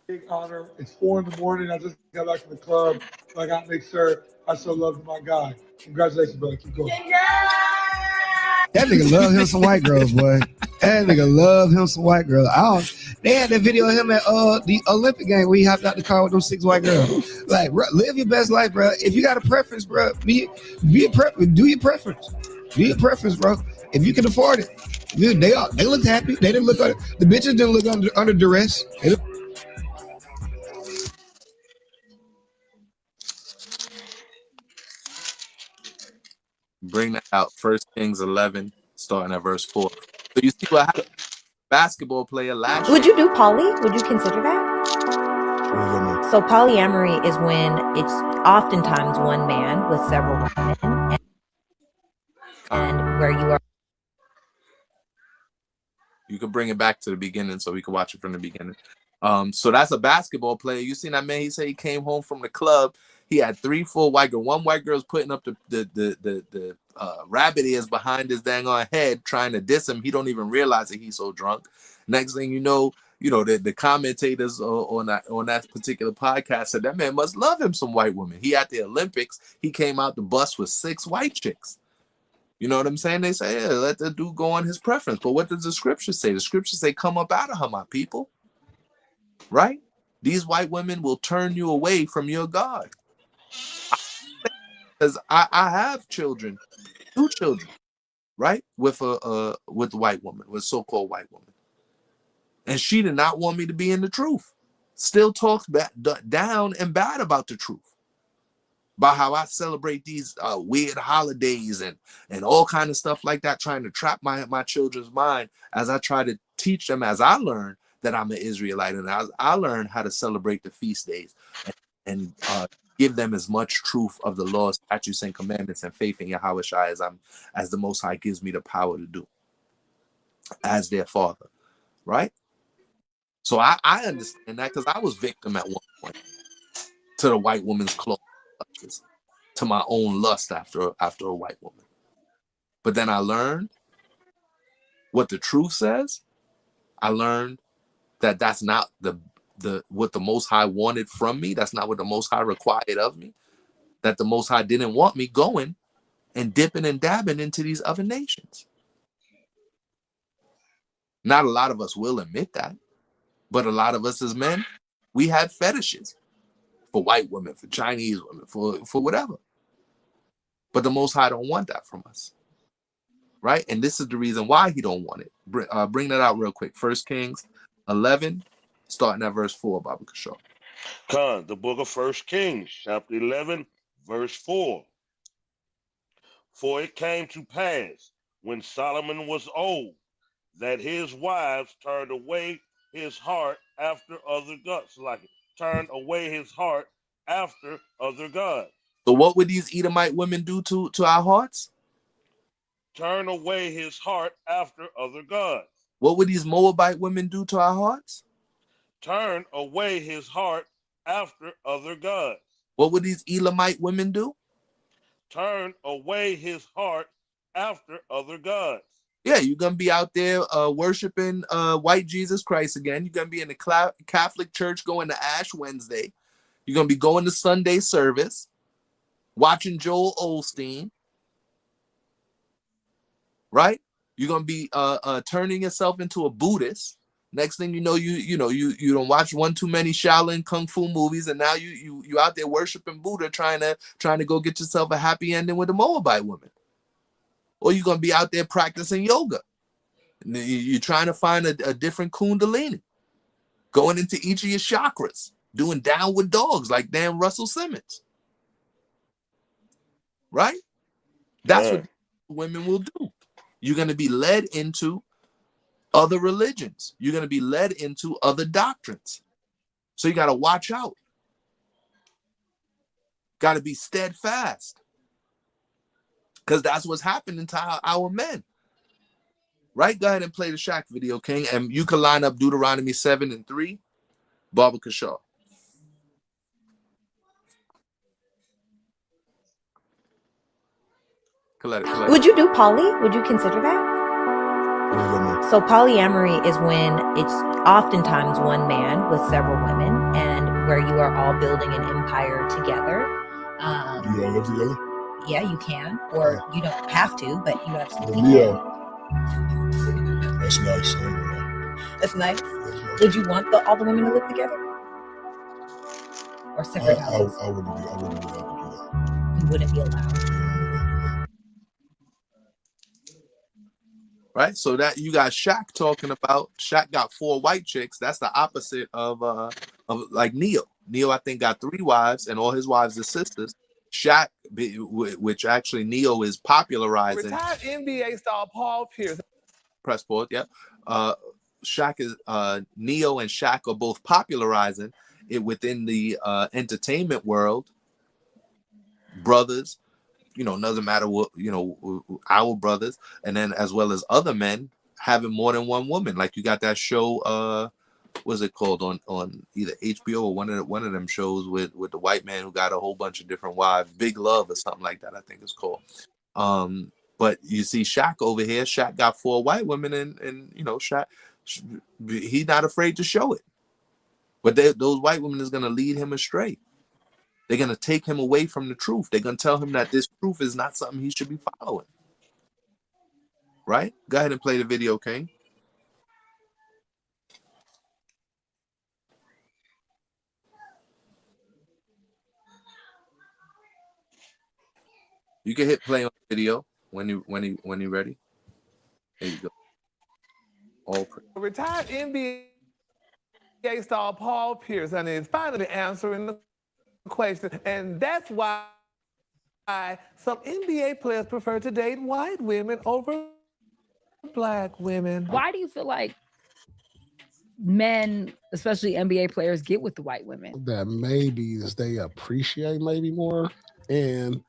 Big honor. It's 4 in the morning. I just got back from the club. So I got to make sure I show love to my guy. Congratulations, brother. Keep going. That nigga love him some white girls, boy. That nigga love him some white girls. They had that video of him at the Olympic game where he hopped out the car with those 6 white girls. Like, bro, live your best life, bro. If you got a preference, bro, be a preference. Do your preference. Do your preference, bro. If you can afford it. Dude, they looked happy. They didn't look the bitches didn't look under duress. Bring that out. 1 Kings 11, starting at verse 4. So you see what happened. Basketball player last year. Would you do poly? Would you consider that? So polyamory is when it's oftentimes one man with several women, and where you are. You could bring it back to the beginning so we can watch it from the beginning. So that's a basketball player. You seen that man? He said he came home from the club. He had 3, 4 white girls. One white girl's putting up the rabbit ears behind his dang on head, trying to diss him. He don't even realize that he's so drunk. Next thing you know, the commentators on that particular podcast said that man must love him some white women. He at the Olympics, he came out the bus with 6 white chicks. You know what I'm saying? They say, yeah, let the dude go on his preference. But what does the scripture say? The scripture say, come up out of her, my people. Right? These white women will turn you away from your God. Because I have children, 2 children, right? With a white woman, with so-called white woman. And she did not want me to be in the truth. Still talks down and bad about the truth. About how I celebrate these weird holidays and all kind of stuff like that, trying to trap my children's mind as I try to teach them, as I learn that I'm an Israelite, and as I learn how to celebrate the feast days and give them as much truth of the laws, statutes, and commandments and faith in Yahweh as the Most High gives me the power to do as their father, right? So I understand that, because I was victim at one point to the white woman's clothes, to my own lust after a white woman. But then I learned what the truth says. I learned that that's not what the Most High wanted from me. That's not what the Most High required of me. That the Most High didn't want me going and dipping and dabbing into these other nations. Not a lot of us will admit that, but a lot of us as men, we had fetishes for white women, for Chinese women, for whatever. But the Most High don't want that from us, right? And this is the reason why he don't want it. Bring that out real quick. 1 Kings 11, starting at verse 4, Baba Kashaw. Khan, the book of 1 Kings, chapter 11, verse 4. For it came to pass, when Solomon was old, that his wives turned away his heart after other gods. Like it turned away his heart after other gods. So what would these Edomite women do to our hearts? Turn away his heart after other gods. What would these Moabite women do to our hearts? Turn away his heart after other gods. What would these Elamite women do? Turn away his heart after other gods. Yeah, you're going to be out there worshiping white Jesus Christ again. You're going to be in the Catholic Church going to Ash Wednesday. You're going to be going to Sunday service, watching Joel Osteen, right? You're going to be turning yourself into a Buddhist. Next thing you know, you don't watch one too many Shaolin Kung Fu movies, and now you out there worshiping Buddha, trying to go get yourself a happy ending with a Moabite woman. Or you're going to be out there practicing yoga. You're trying to find a different kundalini, going into each of your chakras, doing downward dogs like damn Russell Simmons. Right? That's what women will do. You're going to be led into other religions. You're going to be led into other doctrines. So you got to watch out. Got to be steadfast. Because that's what's happening to our men. Right? Go ahead and play the Shaq video, King. And you can line up Deuteronomy 7 and 3. Baba Kashaw. Would you do poly? Would you consider that? So polyamory is when it's oftentimes one man with several women, and where you are all building an empire together. You all live together? Yeah, you can, or you don't have to, but you absolutely can. That's nice. That's nice. Would you want all the women to live together, or separate houses? I wouldn't be able to do that. You wouldn't be allowed. Right, so that you got Shaq talking about. Shaq got 4 white chicks. That's the opposite of like Neo. Neo, I think, got 3 wives, and all his wives are sisters. Shaq, which actually Neo is popularizing. Retired NBA star Paul Pierce. Press pause. Yeah, Shaq is Neo and Shaq are both popularizing it within the entertainment world. Brothers. Doesn't matter what, our brothers, and then as well as other men having more than one woman. Like you got that show, what's it called on either HBO or one of them shows with the white man who got a whole bunch of different wives, Big Love or something like that, I think it's called. But you see Shaq over here. Shaq got 4 white women, and Shaq, he's not afraid to show it. But those white women is gonna lead him astray. They're going to take him away from the truth. They're going to tell him that this truth is not something he should be following. Right? Go ahead and play the video, King. You can hit play on the video when you're ready. There you go. All Retired NBA star Paul Pierce, and is finally answering the question, and that's why some NBA players prefer to date white women over black women. Why do you feel like men, especially NBA players, get with the white women? That maybe they appreciate maybe more, and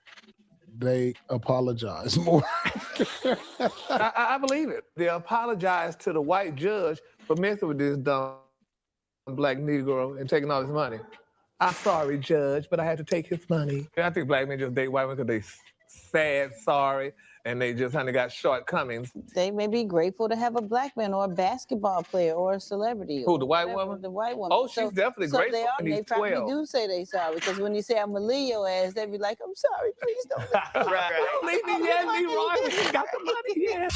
they apologize more. I believe it. They apologize to the white judge for messing with this dumb black Negro and taking all his money. I'm sorry, Judge, but I had to take his money. I think black men just date white women because they sad, sorry, and they just kind of got shortcomings. They may be grateful to have a black man or a basketball player or a celebrity. Who, the white woman? The white woman. Oh, she's definitely grateful. They probably do say they sorry, because when you say I'm gonna leave your ass, they be like, I'm sorry, please don't leave me. Don't leave me yet, Leroy. We got the money yet.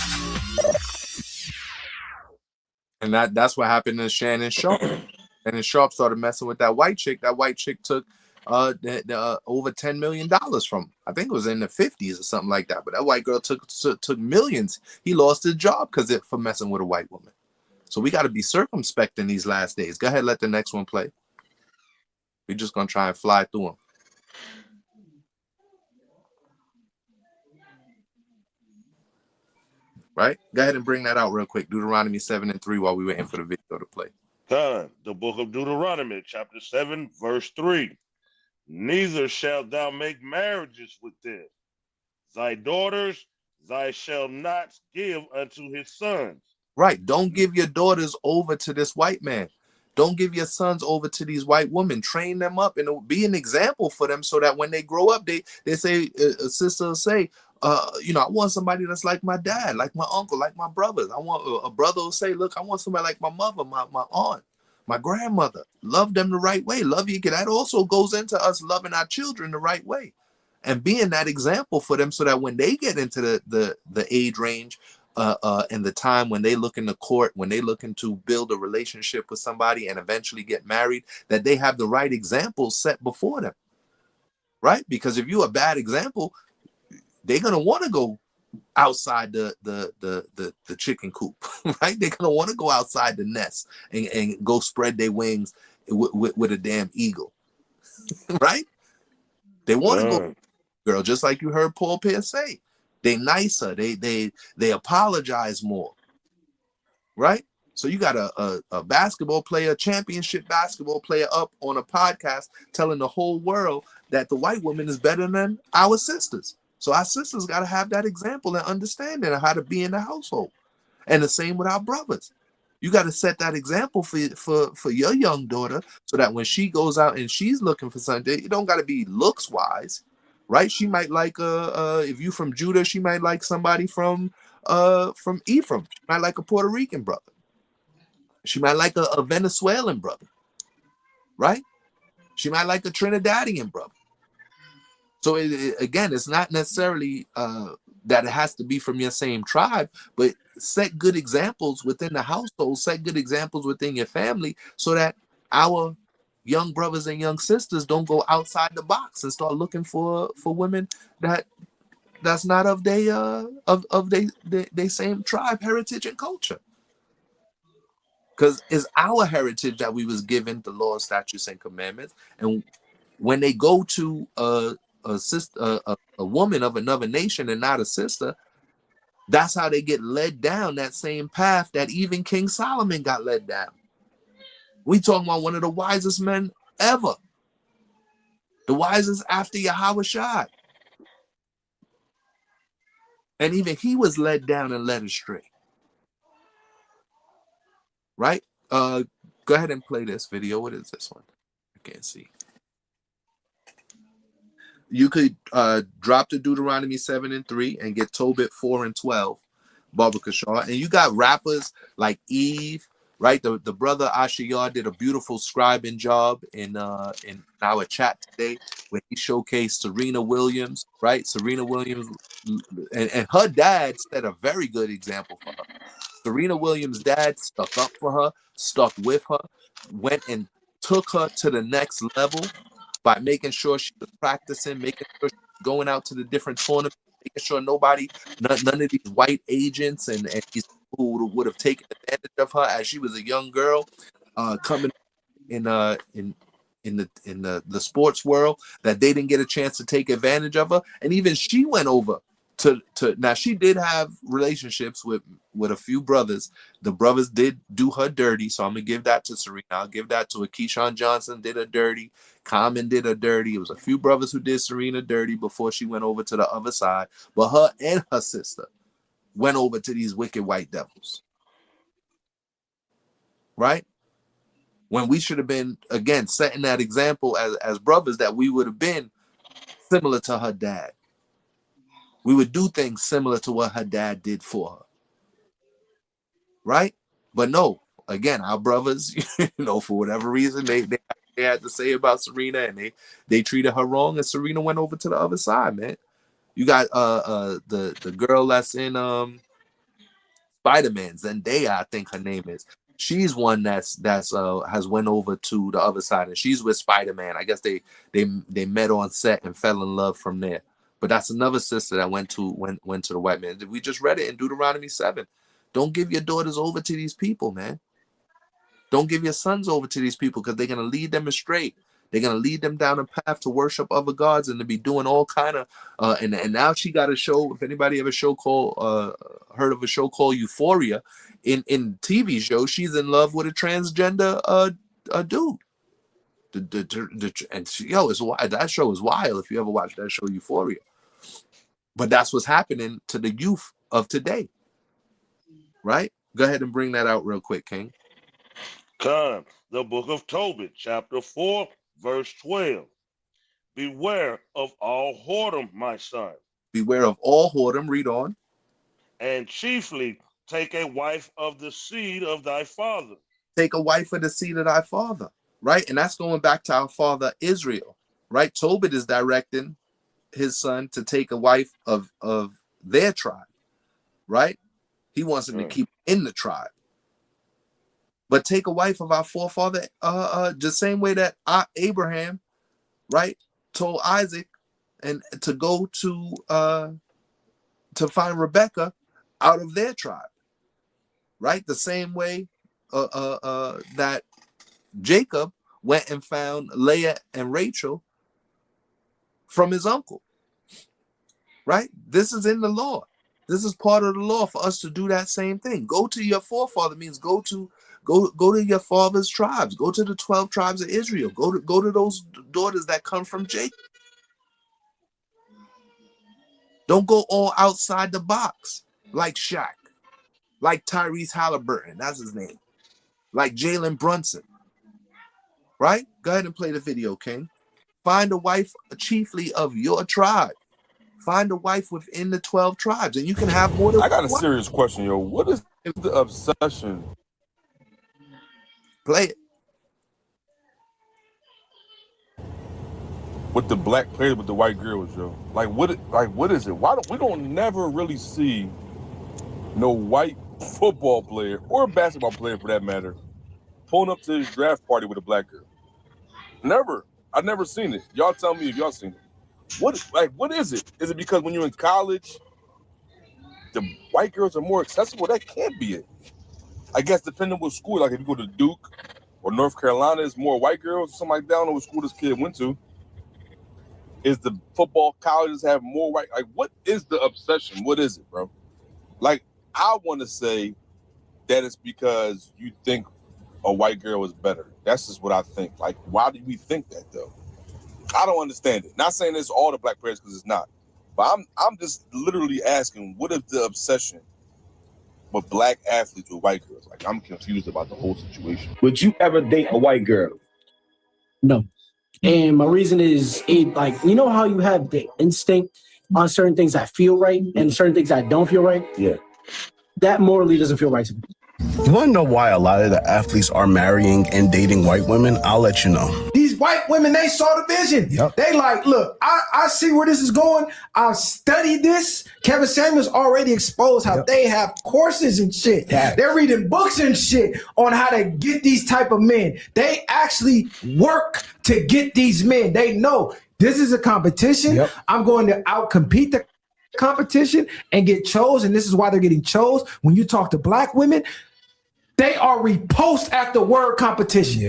And that's what happened to Shannon Sharp. And then Sharp started messing with that white chick. That white chick took over $10 million from. I think it was in the 50s or something like that. But that white girl took millions. He lost his job for messing with a white woman. So we got to be circumspect in these last days. Go ahead, let the next one play. We're just gonna try and fly through them. Right? Go ahead and bring that out real quick. Deuteronomy 7:3 while we waiting for the video to play. The book of Deuteronomy, chapter 7, verse 3. Neither shalt thou make marriages with them. Thy daughters thou shalt not give unto his sons. Right. Don't give your daughters over to this white man. Don't give your sons over to these white women. Train them up and be an example for them so that when they grow up, they say, a sister will say, I want somebody that's like my dad, like my uncle, like my brothers. I want a brother will say, look, I want somebody like my mother, my aunt, my grandmother. Love them the right way. Love you. That also goes into us loving our children the right way and being that example for them so that when they get into the age range, and the time when they look in the court, when they looking to build a relationship with somebody and eventually get married, that they have the right examples set before them, right? Because if you're a bad example, they're gonna want to go outside the chicken coop, right? They're gonna want to go outside the nest and go spread their wings with a damn eagle, right? They want to go, girl, just like you heard Paul Pierce say. They nicer. They apologize more, right? So you got a basketball player, championship basketball player, up on a podcast telling the whole world that the white woman is better than our sisters. So our sisters got to have that example and understanding of how to be in the household, and the same with our brothers. You got to set that example for your young daughter so that when she goes out and she's looking for something, it don't got to be looks wise. Right? She might like if you from Judah, she might like somebody from Ephraim. She might like a Puerto Rican brother. She might like a Venezuelan brother. Right? She might like a Trinidadian brother. So again, it's not necessarily that it has to be from your same tribe, but set good examples within the household, set good examples within your family so that our young brothers and young sisters don't go outside the box and start looking for women that's not of they same tribe, heritage, and culture. Because it's our heritage that we was given the laws, statutes, and commandments. And when they go to a sister, a woman of another nation and not a sister, that's how they get led down that same path that even King Solomon got led down. We talking about one of the wisest men ever. The wisest after Yawasap. And even he was led down and led astray. Right? Go ahead and play this video. What is this one? I can't see. You could drop to Deuteronomy 7:3 and get Tobit 4:12, Baba Kashar. And you got rappers like Eve, right? The brother Ashiyar did a beautiful scribing job in our chat today when he showcased Serena Williams, right? Serena Williams and her dad set a very good example for her. Serena Williams' dad stuck up for her, stuck with her, went and took her to the next level by making sure she was practicing, making sure she was going out to the different tournaments, making sure none of these white agents and these people who would have taken advantage of her as she was a young girl, coming in the sports world, that they didn't get a chance to take advantage of her. And even she went over to now she did have relationships with a few brothers. The brothers did do her dirty, so I'm gonna give that to Serena. I'll give that to Keyshawn Johnson did her dirty. Common did her dirty. It was a few brothers who did Serena dirty before she went over to the other side. But her and her sister went over to these wicked white devils. Right? When we should have been, again, setting that example as brothers that we would have been similar to her dad. We would do things similar to what her dad did for her. Right? But no, again, our brothers, for whatever reason, they had to say about Serena, and they treated her wrong, and Serena went over to the other side, man. You got the girl that's in Spider-Man, Zendaya, I think her name is. She's one that's has went over to the other side, and she's with Spider-Man. I guess they met on set and fell in love from there. But that's another sister that went to the white man. We just read it in Deuteronomy 7. Don't give your daughters over to these people, man. Don't give your sons over to these people, because they're gonna lead them astray. They're gonna lead them down a path to worship other gods and to be doing all kind of and now she got a show. If anybody ever heard of a show called Euphoria, in TV show, she's in love with a transgender dude. It's wild. That show is wild if you ever watch that show Euphoria. But that's what's happening to the youth of today. Right? Go ahead and bring that out real quick, King. Come, the book of Tobit, chapter 4, verse 12. Beware of all whoredom, my son. Beware of all whoredom. Read on. And chiefly take a wife of the seed of thy father. Take a wife of the seed of thy father. Right? And that's going back to our father Israel. Right? Tobit is directing his son to take a wife of their tribe. Right? He wants him to keep in the tribe. But take a wife of our forefather, the same way that Abraham, right, told Isaac and to go to find Rebekah out of their tribe, right? The same way that Jacob went and found Leah and Rachel from his uncle, right? This is in the law. This is part of the law for us to do that same thing. Go to your forefather means go to your father's tribes. Go to the 12 tribes of Israel. Go to those daughters that come from Jacob. Don't go all outside the box like Shaq, like Tyrese Halliburton. That's his name. Like Jalen Brunson. Right? Go ahead and play the video, King. Find a wife chiefly of your tribe. Find a wife within the 12 tribes, and you can have more than I got a one. serious question, yo. What is the obsession? Play it. With the black players with the white girls, yo. What is it? Why don't never really see no white football player or basketball player for that matter pulling up to his draft party with a black girl? Never. I've never seen it. Y'all tell me if y'all seen it. What is it? Is it because when you're in college, the white girls are more accessible? That can't be it. I guess depending on what school, like if you go to Duke or North Carolina, it's more white girls or something like that. I don't know what school this kid went to. Is the football colleges have more white? Like, what is the obsession? What is it, bro? Like, I want to say that it's because you think a white girl is better. That's just what I think. Like, why do we think that though? I don't understand it. Not saying it's all the black players, because it's not. But I'm just literally asking, what is the obsession with black athletes with white girls? Like, I'm confused about the whole situation. Would you ever date a white girl? No. And my reason is, like, you know how you have the instinct on certain things that feel right and certain things that don't feel right? Yeah. That morally doesn't feel right to me. You want to know why a lot of the athletes are marrying and dating white women? I'll let you know. These white women, they saw the vision. Yep. They like, look, I see where this is going. I've studied this. Kevin Samuels already exposed how they have courses and shit. Yeah. They're reading books and shit on how to get these type of men. They actually work to get these men. They know this is a competition. Yep. I'm going to outcompete the competition and get chose. And this is why they're getting chose. When you talk to black women, they are repulsed at the word competition.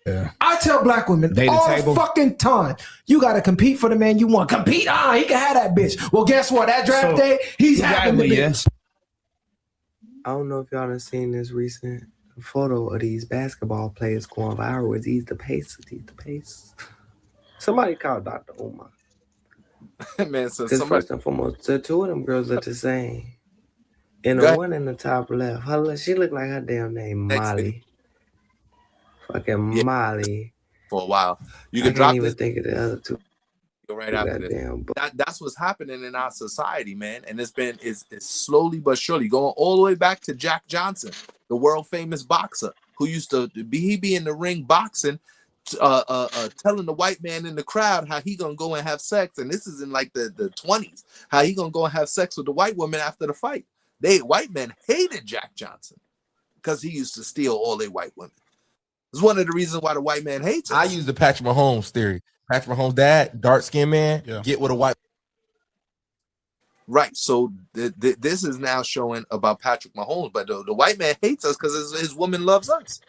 Yeah. I tell black women all the fucking time, you got to compete for the man you want. Compete, he can have that bitch. Well, guess what? That draft day, he's having the bitch. I don't know if y'all have seen this recent photo of these basketball players going viral with Ease the Pace. Somebody called Dr. Omar. Man, so Because first and foremost, the two of them girls are the same. And the one in the top left, she looked like her damn name, Molly. Fucking Molly. For a while. You I can drop can't even this. think of the other two. Go right after this. That's what's happening in our society, man. And it's slowly but surely going all the way back to Jack Johnson, the world famous boxer who used to be in the ring boxing, telling the white man in the crowd how he gonna go and have sex. And this is in like the 20s, how he gonna go and have sex with the white woman after the fight. White men hated Jack Johnson, because he used to steal all their white women. It's one of the reasons why the white man hates us. I use the Patrick Mahomes theory. Patrick Mahomes' dad, dark-skinned man, get with a white. Right. So this is now showing about Patrick Mahomes, but the white man hates us because his woman loves us.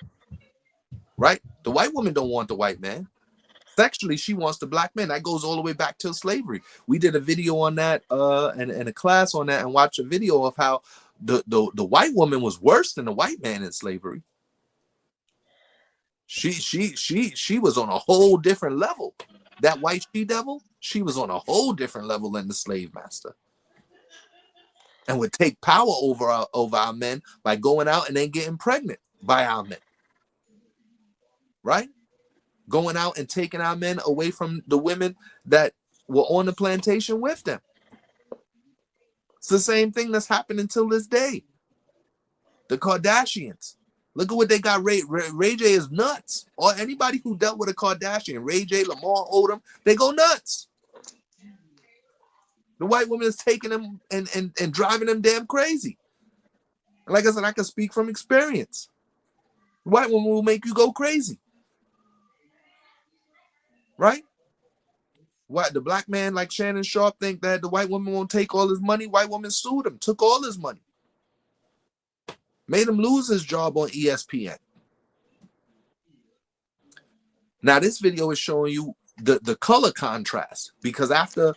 Right? The white woman don't want the white man. Sexually, she wants the black man. That goes all the way back to slavery. We did a video on that and a class on that, and watched a video of how the white woman was worse than the white man in slavery. She was on a whole different level. That white she-devil, she was on a whole different level than the slave master. And would take power over our men by going out and then getting pregnant by our men. Right? Going out and taking our men away from the women that were on the plantation with them. It's the same thing that's happening till this day. The Kardashians. Look at what they got. Ray J is nuts. Or anybody who dealt with a Kardashian, Ray J, Lamar Odom, they go nuts. The white woman is taking them and driving them damn crazy. Like I said, I can speak from experience. The white woman will make you go crazy. Right? What the black man like Shannon Sharp think that the white woman won't take all his money? White woman sued him, took all his money. Made him lose his job on ESPN. Now this video is showing you the color contrast, because after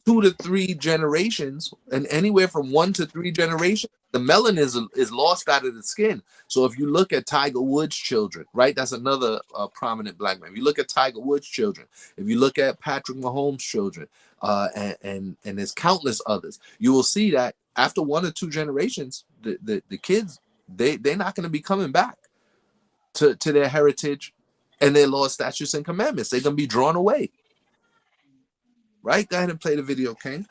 2 to 3 generations, and anywhere from 1 to 3 generations, the melanin is lost out of the skin. So if you look at Tiger Woods' children, right, that's another prominent black man. If you look at Tiger Woods' children, if you look at Patrick Mahomes' children, and there's countless others, you will see that after 1 or 2 generations, the kids, they're not going to be coming back to their heritage and their laws, statutes, and commandments. They're going to be drawn away. Right? Go ahead and play the video, Kane.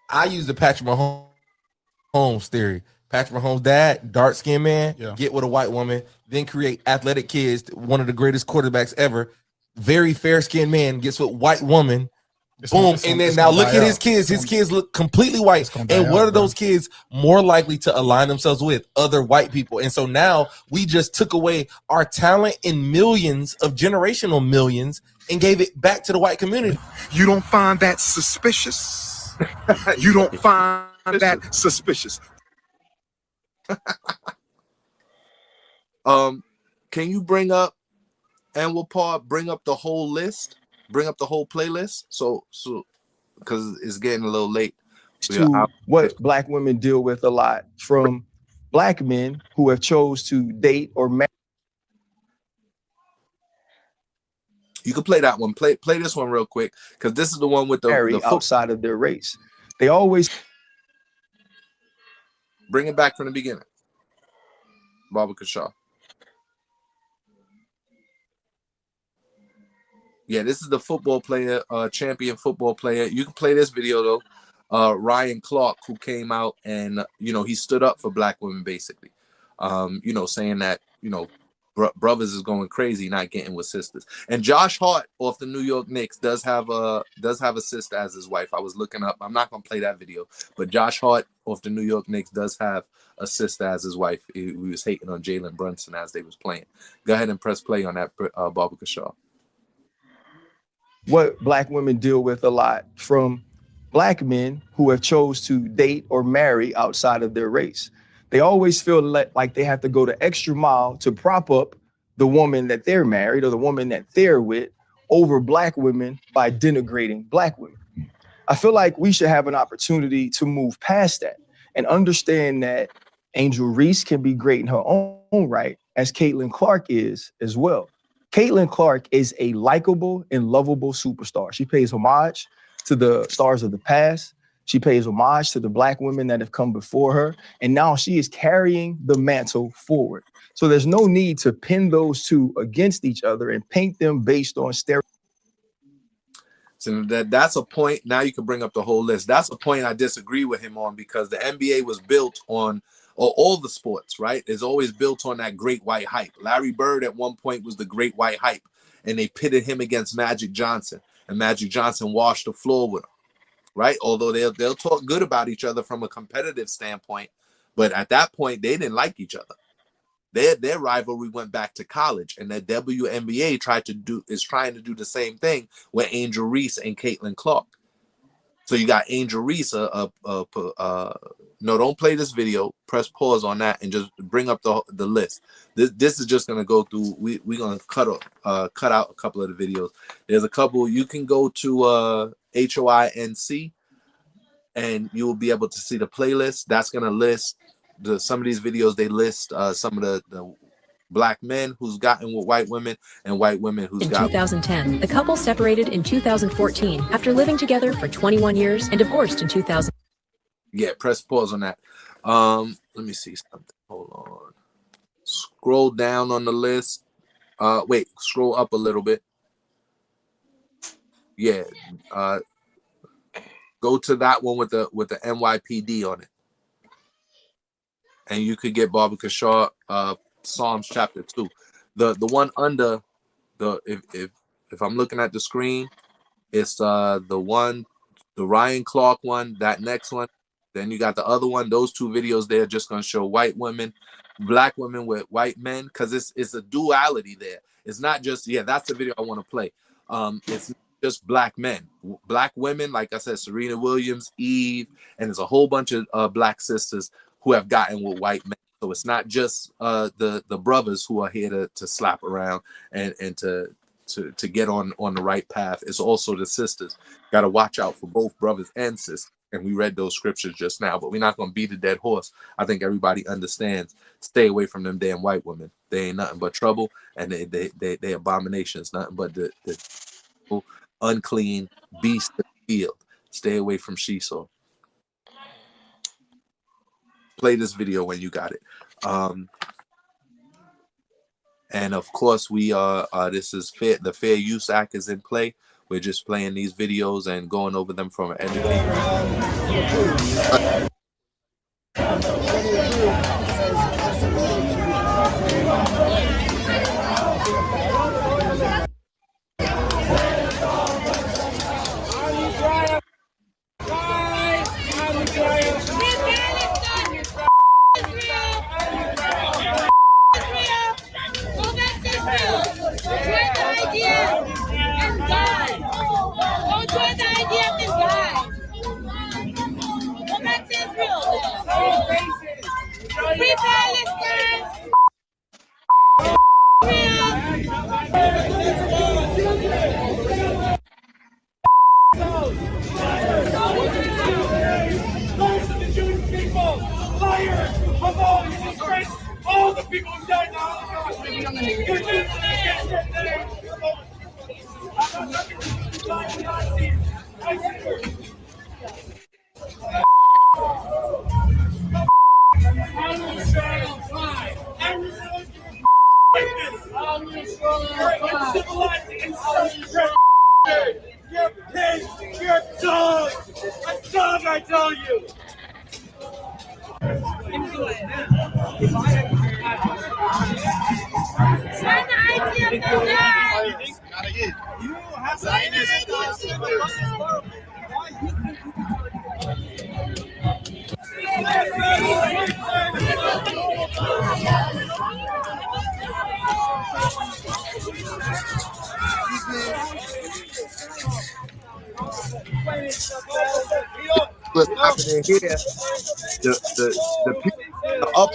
I use the Patrick Mahomes theory. Patrick Mahomes' dad, dark-skinned man, get with a white woman, then create athletic kids, one of the greatest quarterbacks ever. Very fair-skinned man gets with white woman. Boom. And then now look at his kids. His kids look completely white. And what are those kids more likely to align themselves with? Other white people. And so now we just took away our talent in millions of generational millions and gave it back to the white community. You don't find that suspicious? You don't find that suspicious? Can you bring up, and we'll bring up the whole list? Bring up the whole playlist, so because it's getting a little late. To what black women deal with a lot from black men who have chose to date or marry. You can play that one. Play this one real quick, because this is the one with the outside of their race. They always bring it back from the beginning. Baba Kashaw. Yeah, this is the football player, champion football player. You can play this video though. Ryan Clark, who came out and he stood up for black women, basically. Saying that brothers is going crazy, not getting with sisters. And Josh Hart off the New York Knicks does have a sister as his wife. I was looking up. I'm not gonna play that video, but Josh Hart off the New York Knicks does have a sister as his wife. He was hating on Jalen Brunson as they was playing. Go ahead and press play on that, Baba Kashaw. What black women deal with a lot from black men who have chose to date or marry outside of their race. They always feel like they have to go the extra mile to prop up the woman that they're married or the woman that they're with over black women by denigrating black women. I feel like we should have an opportunity to move past that and understand that Angel Reese can be great in her own right, as Caitlin Clark is as well. Caitlin Clark is a likable and lovable superstar. She pays homage to the stars of the past. She pays homage to the black women that have come before her. And now she is carrying the mantle forward. So there's no need to pin those two against each other and paint them based on stereotypes. So that's a point. Now you can bring up the whole list. That's a point I disagree with him on, because the NBA was built on, or all the sports, right, is always built on that great white hype. Larry Bird at one point was the great white hype, and they pitted him against Magic Johnson, and Magic Johnson washed the floor with him. right? Although they'll talk good about each other from a competitive standpoint, but at that point they didn't like each other. Their rivalry went back to college, and the WNBA is trying to do the same thing with Angel Reese and Caitlin Clark. So you got Angel Reese. No, don't play this video. Press pause on that and just bring up the list. This is just gonna go through. We're gonna cut out a couple of the videos. There's a couple. You can go to HOI NC, and you will be able to see the playlist. That's gonna list some of these videos. They list some of the black men who's gotten with white women and white women who's got. In 2010, the couple separated in 2014 after living together for 21 years and divorced in 2000. Yeah, press pause on that. Let me see something. Hold on. Scroll down on the list. Wait, scroll up a little bit. Yeah. Go to that one with the NYPD on it. And you could get Barbara Shaw, Psalms chapter 2. The one under if I'm looking at the screen, it's the Ryan Clark one, that next one. Then you got the other one. Those two videos there are just gonna show white women, black women with white men, because it's a duality there. It's not just, that's the video I want to play. It's not just black men, black women, like I said, Serena Williams, Eve, and there's a whole bunch of black sisters who have gotten with white men. So it's not just the brothers who are here to slap around and to get on the right path. It's also the sisters. Got to watch out for both brothers and sisters. And we read those scriptures just now, but we're not going to beat a dead horse. I think everybody understands. Stay away from them damn white women. They ain't nothing but trouble, and they abominations. Nothing but the unclean beast of the field. Stay away from Shiso. Play this video when you got it. And of course, we are. This is fair. The Fair Use Act is in play. We're just playing these videos and going over them from an education. All the people who died in the Holocaust. You're pigs, you're dogs. A dog, I tell you. What's happening here? The people up,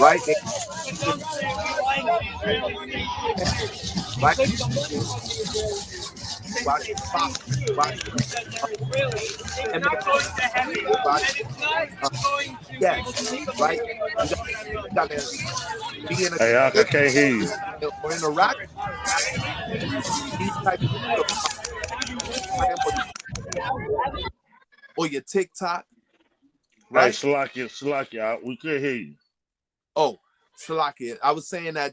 right? Yes, right. You got to be in a. Hey, I can't hear you. Or in a rock. Or your TikTok, right? Hey, Salakia, we could hear you. Oh, Salakia, I was saying that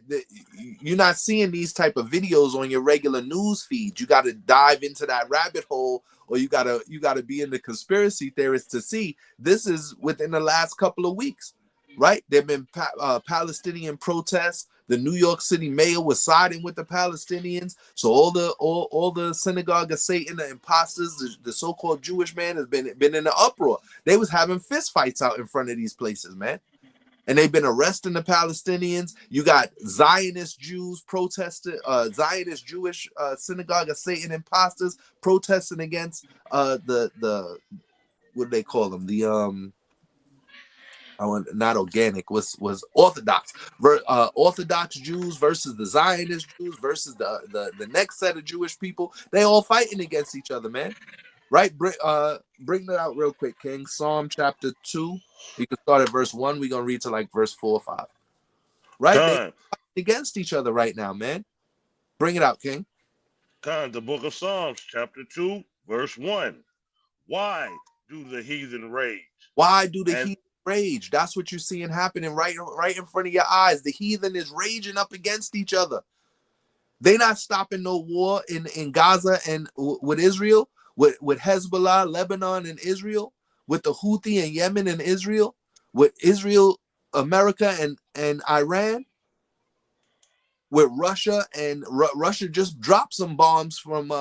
you're not seeing these type of videos on your regular news feed. You got to dive into that rabbit hole, or you gotta be in the conspiracy theorists to see. This is within the last couple of weeks. right? There've been Palestinian protests. The New York City mayor was siding with the Palestinians. So all the synagogue of Satan, the imposters, the so-called Jewish man has been in an uproar. They was having fist fights out in front of these places, man. And they've been arresting the Palestinians. You got Zionist Jews protesting, Zionist Jewish synagogue of Satan imposters protesting against the what do they call them? The not organic, was Orthodox. Orthodox Jews versus the Zionist Jews versus the next set of Jewish people. They all fighting against each other, man. Right? Bring that out real quick, King. Psalm chapter 2. You can start at verse 1. We're gonna read to like verse 4 or 5. Right? They fighting against each other right now, man. Bring it out, King. The book of Psalms, chapter 2, verse 1. Why do the heathen rage? Why do the heathen rage? That's what you're seeing happening right in front of your eyes. The heathen is raging up against each other. They're not stopping no war in Gaza and with Israel, with Hezbollah, Lebanon, and Israel, with the Houthi and Yemen and Israel, with Israel, America, and Iran, with Russia, and Russia just dropped some bombs from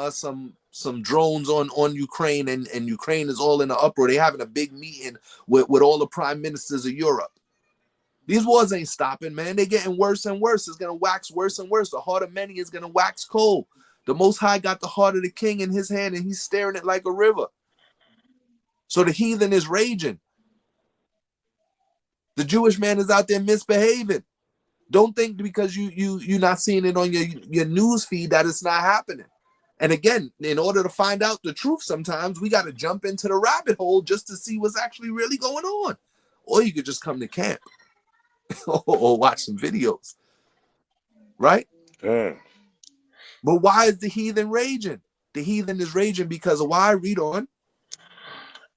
some drones on Ukraine, and Ukraine is all in an uproar. They're having a big meeting with all the prime ministers of Europe. These wars ain't stopping, man. They're getting worse and worse. It's going to wax worse and worse. The heart of many is going to wax cold. The Most High got the heart of the king in his hand, and he's staring it like a river. So the heathen is raging. The Jewish man is out there misbehaving. Don't think because you're not seeing it on your news feed that it's not happening. And again, in order to find out the truth, sometimes we got to jump into the rabbit hole just to see what's actually really going on. Or you could just come to camp or watch some videos. Right? Yeah. But why is the heathen raging? The heathen is raging because of why? Read on.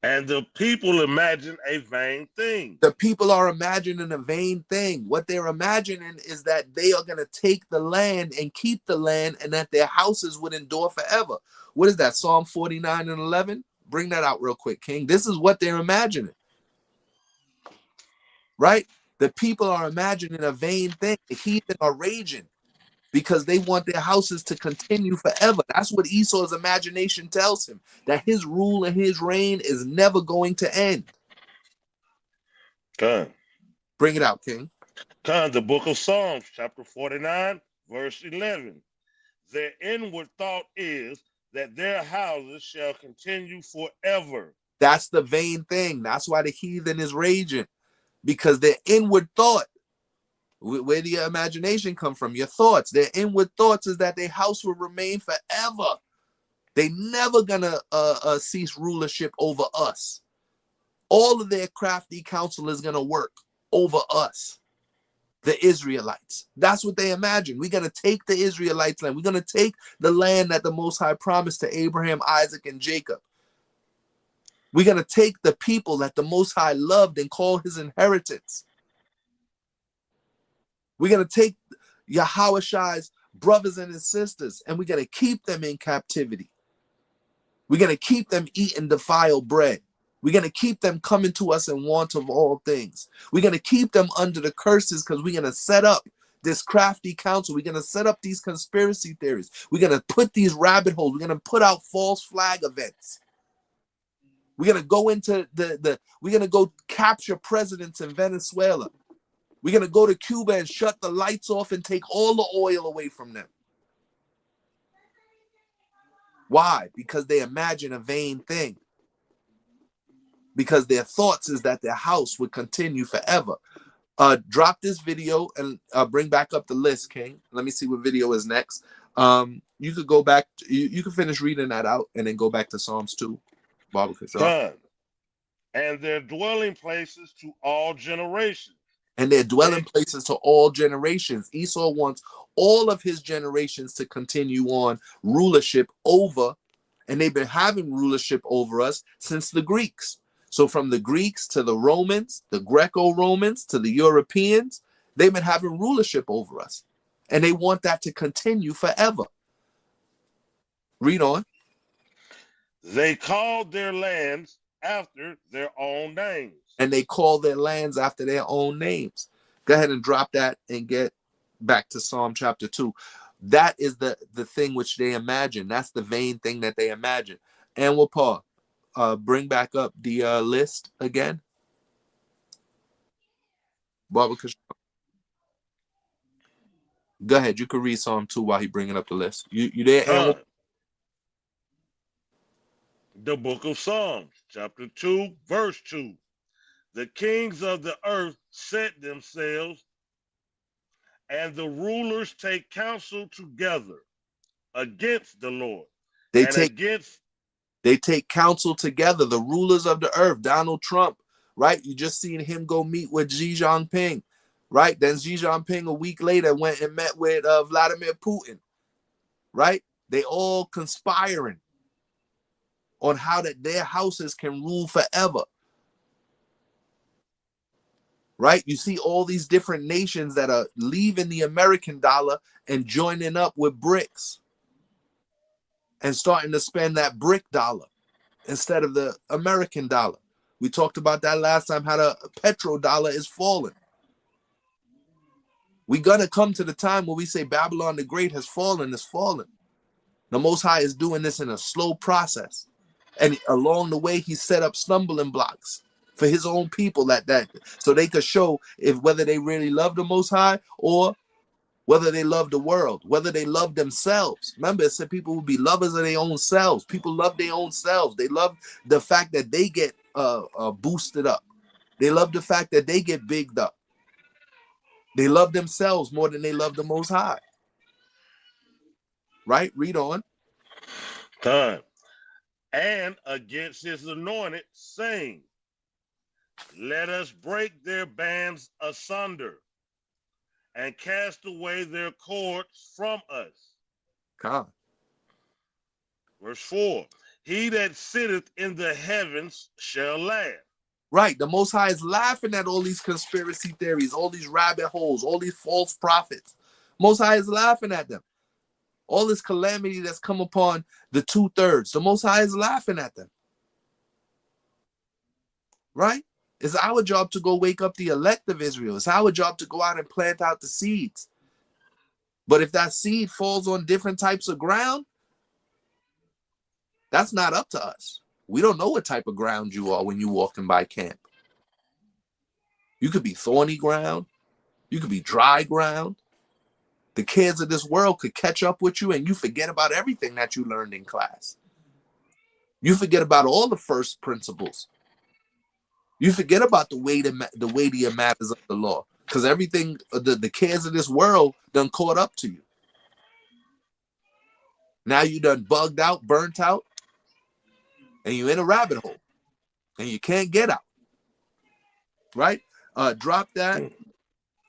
And the people imagine a vain thing. The people are imagining a vain thing. What they're imagining is that they are going to take the land and keep the land, and that their houses would endure forever. What is that? Psalm 49 and 11? Bring that out real quick, King. This is what they're imagining. Right? The people are imagining a vain thing. The heathen are raging because they want their houses to continue forever. That's what Esau's imagination tells him, that his rule and his reign is never going to end. Bring it out, King. The book of Psalms, chapter 49, verse 11. Their inward thought is that their houses shall continue forever. That's the vain thing. That's why the heathen is raging, because their inward thought, where do your imagination come from? Your thoughts. Their inward thoughts is that their house will remain forever. They never gonna cease rulership over us. All of their crafty counsel is gonna work over us, the Israelites. That's what they imagine. We're gonna take the Israelites' land. We're gonna take the land that the Most High promised to Abraham, Isaac, and Jacob. We're gonna take the people that the Most High loved and called his inheritance. We're going to take Yahawashai's brothers and his sisters, and we're going to keep them in captivity. We're going to keep them eating defiled bread. We're going to keep them coming to us in want of all things. We're going to keep them under the curses because we're going to set up this crafty counsel. We're going to set up these conspiracy theories. We're going to put these rabbit holes. We're going to put out false flag events. We're going to go into we're going to go capture presidents in Venezuela. We're going to go to Cuba and shut the lights off and take all the oil away from them. Why? Because they imagine a vain thing. Because their thoughts is that their house would continue forever. Drop this video and bring back up the list, King. Let me see what video is next. You could go back. You can finish reading that out and then go back to Psalms 2. And their dwelling places to all generations. And their dwelling places to all generations. Esau wants all of his generations to continue on rulership over, and they've been having rulership over us since the Greeks. So from the Greeks to the Romans, the Greco-Romans to the Europeans, they've been having rulership over us. And they want that to continue forever. Read on. They called their lands after their own names. and they call their lands after their own names. Go ahead and drop that and get back to Psalm chapter 2. That is the thing which they imagine. That's the vain thing that they imagine. And we'll Paul, bring back up the list again. Barbara, go ahead. You can read Psalm 2 while he bringing up the list. You there? And the book of Psalms, chapter 2, verse 2. The kings of the earth set themselves, and the rulers take counsel together against the Lord. They take counsel together. The rulers of the earth, Donald Trump, right? You just seen him go meet with Xi Jinping, right? Then Xi Jinping a week later went and met with Vladimir Putin, right? They all conspiring on how that their houses can rule forever. Right? You see all these different nations that are leaving the American dollar and joining up with BRICS and starting to spend that BRIC dollar instead of the American dollar. We talked about that last time, how the petrodollar is falling. We're going to come to the time where we say Babylon the Great has fallen, it's fallen. The Most High is doing this in a slow process. And along the way, he set up stumbling blocks for his own people that so they could show if whether they really love the Most High or whether they love the world, whether they love themselves. Remember, it said people will be lovers of their own selves. People love their own selves. They love the fact that they get boosted up. They love the fact that they get bigged up. They love themselves more than they love the Most High. Right? Read on. Time. And against his anointed, saying, let us break their bands asunder and cast away their cords from us. God. Verse 4. He that sitteth in the heavens shall laugh. Right. The Most High is laughing at all these conspiracy theories, all these rabbit holes, all these false prophets. Most High is laughing at them. All this calamity that's come upon the 2/3. The Most High is laughing at them. Right? It's our job to go wake up the elect of Israel. It's our job to go out and plant out the seeds. But if that seed falls on different types of ground, that's not up to us. We don't know what type of ground you are when you're walking by camp. You could be thorny ground. You could be dry ground. The kids of this world could catch up with you and you forget about everything that you learned in class. You forget about all the first principles. You forget about the weightier matters of the law, because everything, the cares of this world done caught up to you. Now you done bugged out, burnt out, and you're in a rabbit hole, and you can't get out. Right? Drop that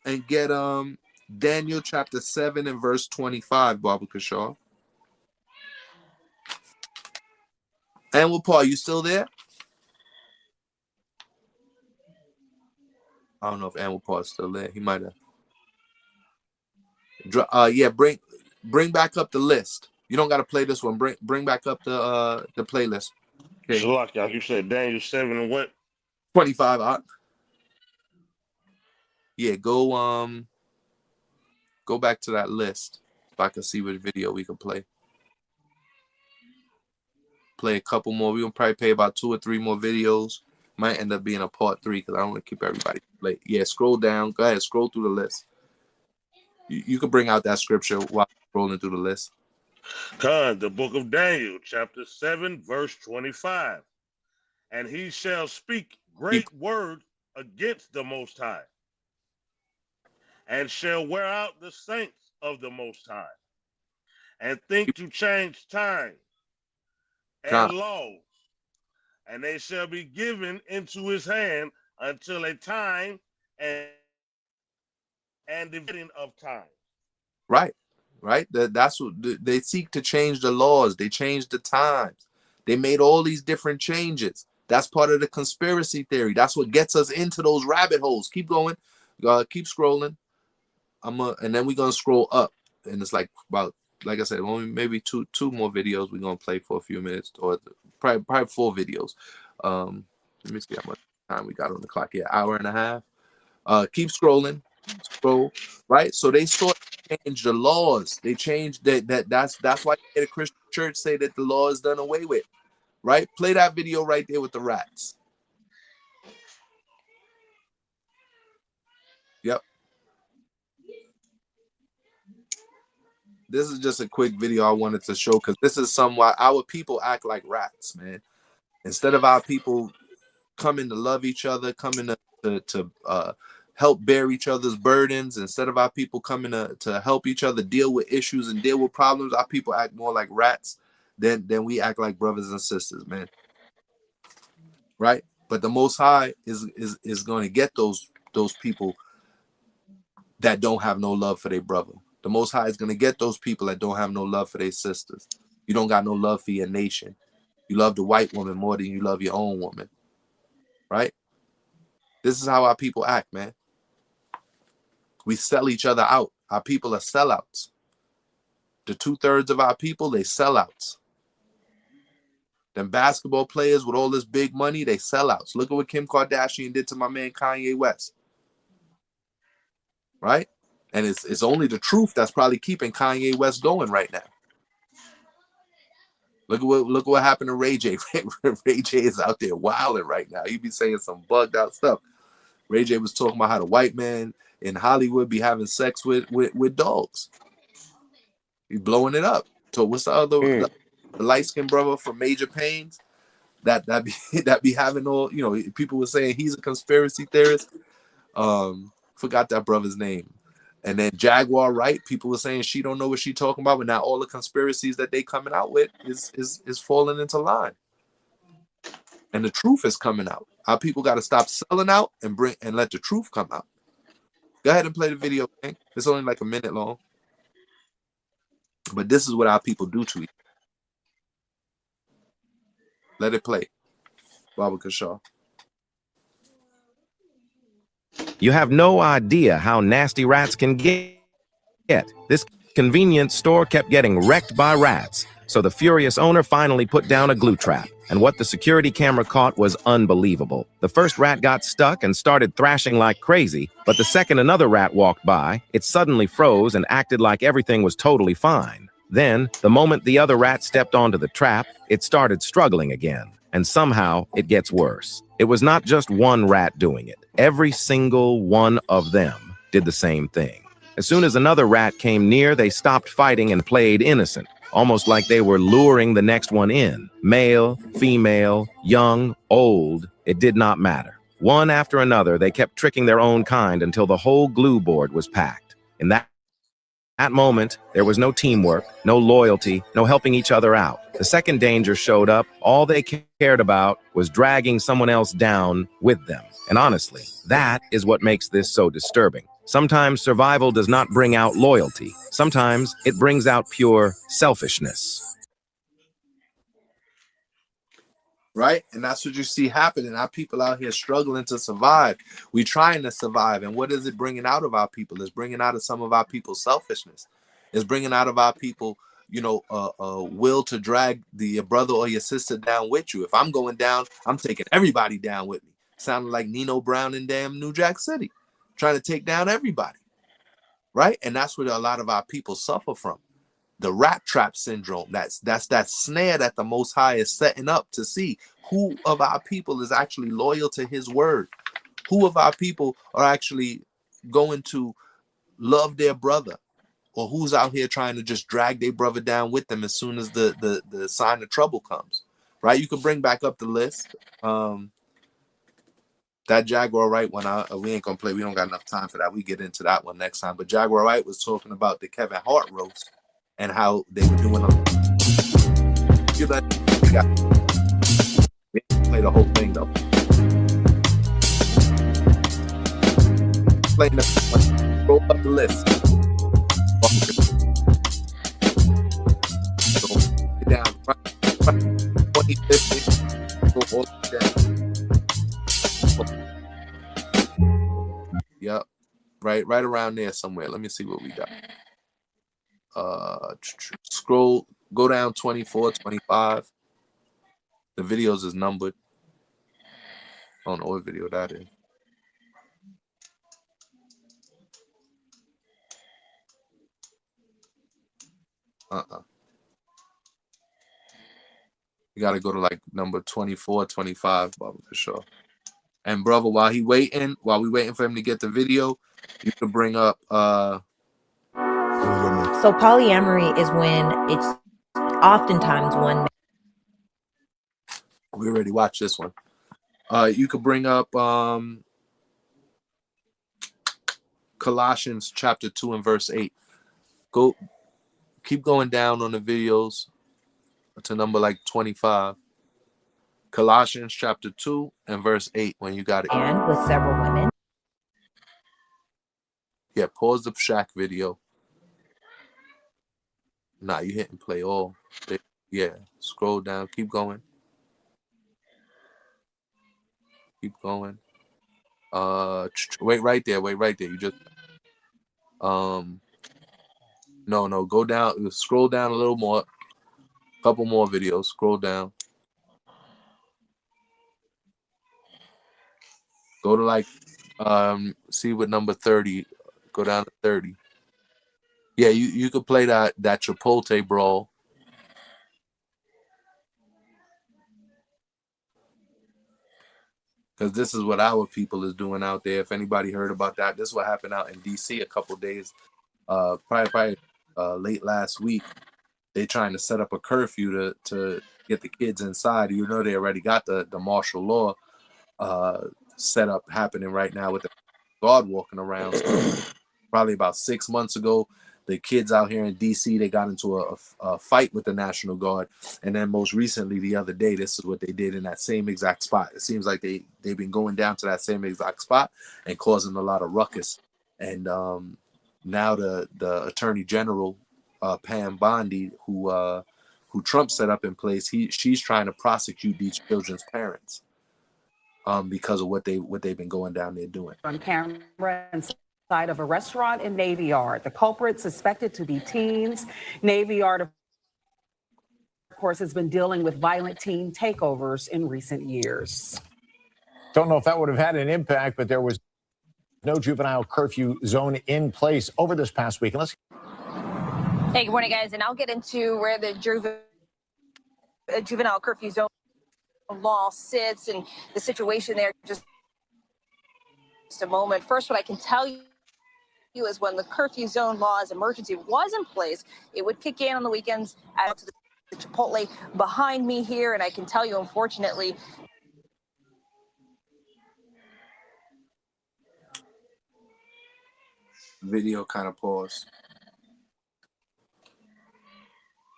and get Daniel chapter 7 and verse 25, Barbara Kashaw. And with Paul, you still there? I don't know if Anwar Paul is still there. He might have. Yeah, bring back up the list. You don't got to play this one. Bring back up the playlist. Okay. So like you said, Daniel 7 and what? 25. Yeah, go back to that list if I can see which video we can play. Play a couple more. We're gonna probably play about 2 or 3 more videos. Might end up being a part 3 because I don't want to keep everybody late. Yeah, scroll down. Go ahead, scroll through the list. You can bring out that scripture while scrolling through the list. The book of Daniel, chapter 7, verse 25. And he shall speak great words against the Most High, and shall wear out the saints of the Most High, and think to change time and laws, and they shall be given into his hand until a time and dividing of time. Right. That's what they seek to change the laws. They change the times. They made all these different changes. That's part of the conspiracy theory. That's what gets us into those rabbit holes. Keep going. Keep scrolling. And then we're gonna scroll up, and it's like about, like I said, only maybe two more videos we're gonna play for a few minutes, or probably 4 videos. Let me see how much. time we got on the clock? Yeah, hour and a half. Keep scrolling. Scroll. Right. So they sort of changed the laws. They changed that's why the Christian church say that the law is done away with. Right? Play that video right there with the rats. Yep. This is just a quick video I wanted to show because this is why our people act like rats, man. Instead of our people coming to love each other, coming to help bear each other's burdens, instead of our people coming to help each other deal with issues and deal with problems, our people act more like rats than we act like brothers and sisters, man. Right? But the Most High is going to get those people that don't have no love for their brother. The Most High is going to get those people that don't have no love for their sisters. You don't got no love for your nation. You love the white woman more than you love your own woman. Right? This is how our people act, man. We sell each other out. Our people are sellouts. The 2/3 of our people, they sellouts. Them basketball players with all this big money, they sellouts. Look at what Kim Kardashian did to my man Kanye West. Right? And it's only the truth that's probably keeping Kanye West going right now. Look at what happened to Ray J. Ray J is out there wilding right now. He be saying some bugged out stuff. Ray J was talking about how the white man in Hollywood be having sex with dogs. He's blowing it up. So what's the other the light-skinned brother from Major Pains that be having all, you know, people were saying he's a conspiracy theorist. Forgot that brother's name. And then Jaguar Wright, people were saying she don't know what she talking about, but now all the conspiracies that they coming out with is falling into line. And the truth is coming out. Our people got to stop selling out and let the truth come out. Go ahead and play the video, man. It's only like a minute long. But this is what our people do to you. Let it play. Baba Kashaw. You have no idea how nasty rats can get. This convenience store kept getting wrecked by rats, so the furious owner finally put down a glue trap, and what the security camera caught was unbelievable. The first rat got stuck and started thrashing like crazy, but the second another rat walked by, it suddenly froze and acted like everything was totally fine. Then, the moment the other rat stepped onto the trap, it started struggling again. And somehow, it gets worse. It was not just one rat doing it. Every single one of them did the same thing. As soon as another rat came near, they stopped fighting and played innocent, almost like they were luring the next one in. Male, female, young, old, it did not matter. One after another, they kept tricking their own kind until the whole glue board was packed. In that moment, there was no teamwork, no loyalty, no helping each other out. The second danger showed up. All they cared about was dragging someone else down with them. And honestly, that is what makes this so disturbing. Sometimes survival does not bring out loyalty. Sometimes it brings out pure selfishness. Right? And that's what you see happening. Our people out here struggling to survive. We trying to survive. And what is it bringing out of our people? It's bringing out of some of our people's selfishness. It's bringing out of our people, you know, will to drag your brother or your sister down with you. If I'm going down, I'm taking everybody down with me. Sounding like Nino Brown in damn New Jack City, trying to take down everybody. Right? And that's what a lot of our people suffer from. The rat trap syndrome. That's that snare that the Most High is setting up to see who of our people is actually loyal to his word. Who of our people are actually going to love their brother, or who's out here trying to just drag their brother down with them as soon as the sign of trouble comes. Right? You can bring back up the list. That Jaguar Wright one, we ain't gonna play. We don't got enough time for that. We get into that one next time. But Jaguar Wright was talking about the Kevin Hart roast and how they were doing we play the whole thing though. Play the roll up the list. So, get down 2050. Go all down. Yep. Right around there somewhere. Let me see what we got. Scroll, go down 24, 25. The videos is numbered. I don't know what video that is. You got to go to like number 24, 25, Bubba, for sure. And brother, while we waiting for him to get the video, you can bring up So polyamory is when it's oftentimes one man. We already watched this one. You could bring up Colossians chapter 2 and verse 8. Keep going down on the videos to number like 25. Colossians chapter 2 and verse 8 when you got it. And with several women. Yeah, pause the Shaq video. Nah, you hitting play all. Yeah, scroll down. Keep going. Keep going. Wait right there. You just no, go down. Scroll down a little more. Couple more videos. Scroll down. Go to like see what number 30. Go down to 30. Yeah, you could play that Chipotle brawl. Because this is what our people is doing out there. If anybody heard about that, this is what happened out in DC a couple days, probably late last week. They trying to set up a curfew to get the kids inside. You know, they already got the martial law set up happening right now with the guard walking around. So probably about 6 months ago, the kids out here in DC, they got into a fight with the National Guard. And then most recently, the other day, this is what they did in that same exact spot. It seems like they've been going down to that same exact spot and causing a lot of ruckus. And now the Attorney General, Pam Bondi, who Trump set up in place, she's trying to prosecute these children's parents because of what they've been going down there doing. On camera inside of a restaurant in Navy Yard. The culprit suspected to be teens. Navy Yard, of course, has been dealing with violent teen takeovers in recent years. Don't know if that would have had an impact, but there was no juvenile curfew zone in place over this past week. Hey, good morning, guys. And I'll get into where the juvenile curfew zone law sits and the situation there just a moment. First, what I can tell you is when the curfew zone law as emergency was in place, it would kick in on the weekends out to the Chipotle behind me here. And I can tell you, unfortunately, Video kind of paused.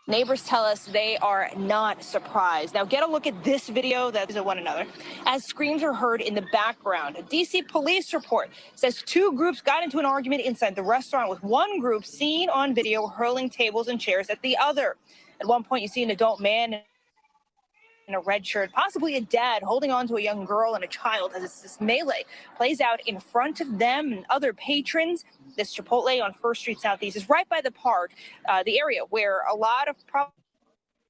neighbors tell us they are not surprised. Now get a look at this video that is at one another as screams are heard in the background. A DC police report says two groups got into an argument inside the restaurant, with one group seen on video hurling tables and chairs at the other. At one point, you see an adult man in a red shirt, possibly a dad, holding on to a young girl and a child as this melee plays out in front of them and other patrons. This Chipotle on First Street Southeast is right by the park, the area where a lot of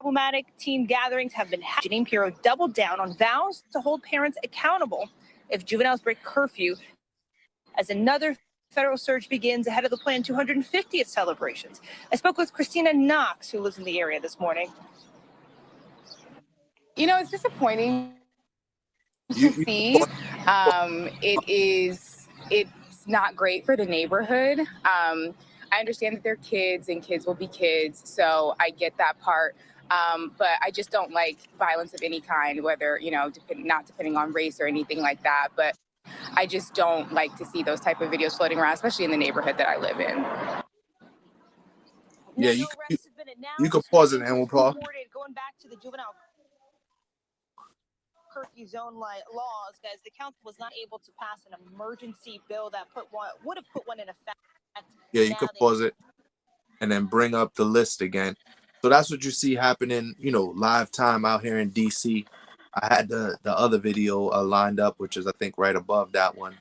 problematic teen gatherings have been happening. Jeanine Pirro doubled down on vows to hold parents accountable if juveniles break curfew, as another federal surge begins ahead of the planned 250th celebrations. I spoke with Christina Knox, who lives in the area this morning. You know, it's disappointing to see. It's not great for the neighborhood. I understand that they're kids and kids will be kids, so I get that part. But I just don't like violence of any kind, whether, you know, not depending on race or anything like that. But I just don't like to see those type of videos floating around, especially in the neighborhood that I live in. Yeah, you can pause it and we'll pause. Going back to the juvenile curfew zone laws, guys, the council was not able to pass an emergency bill that would have put one in effect. Yeah, you can pause it and then bring up the list again. So that's what you see happening, you know, live time out here in DC. I had the other video lined up, which is I think right above that one,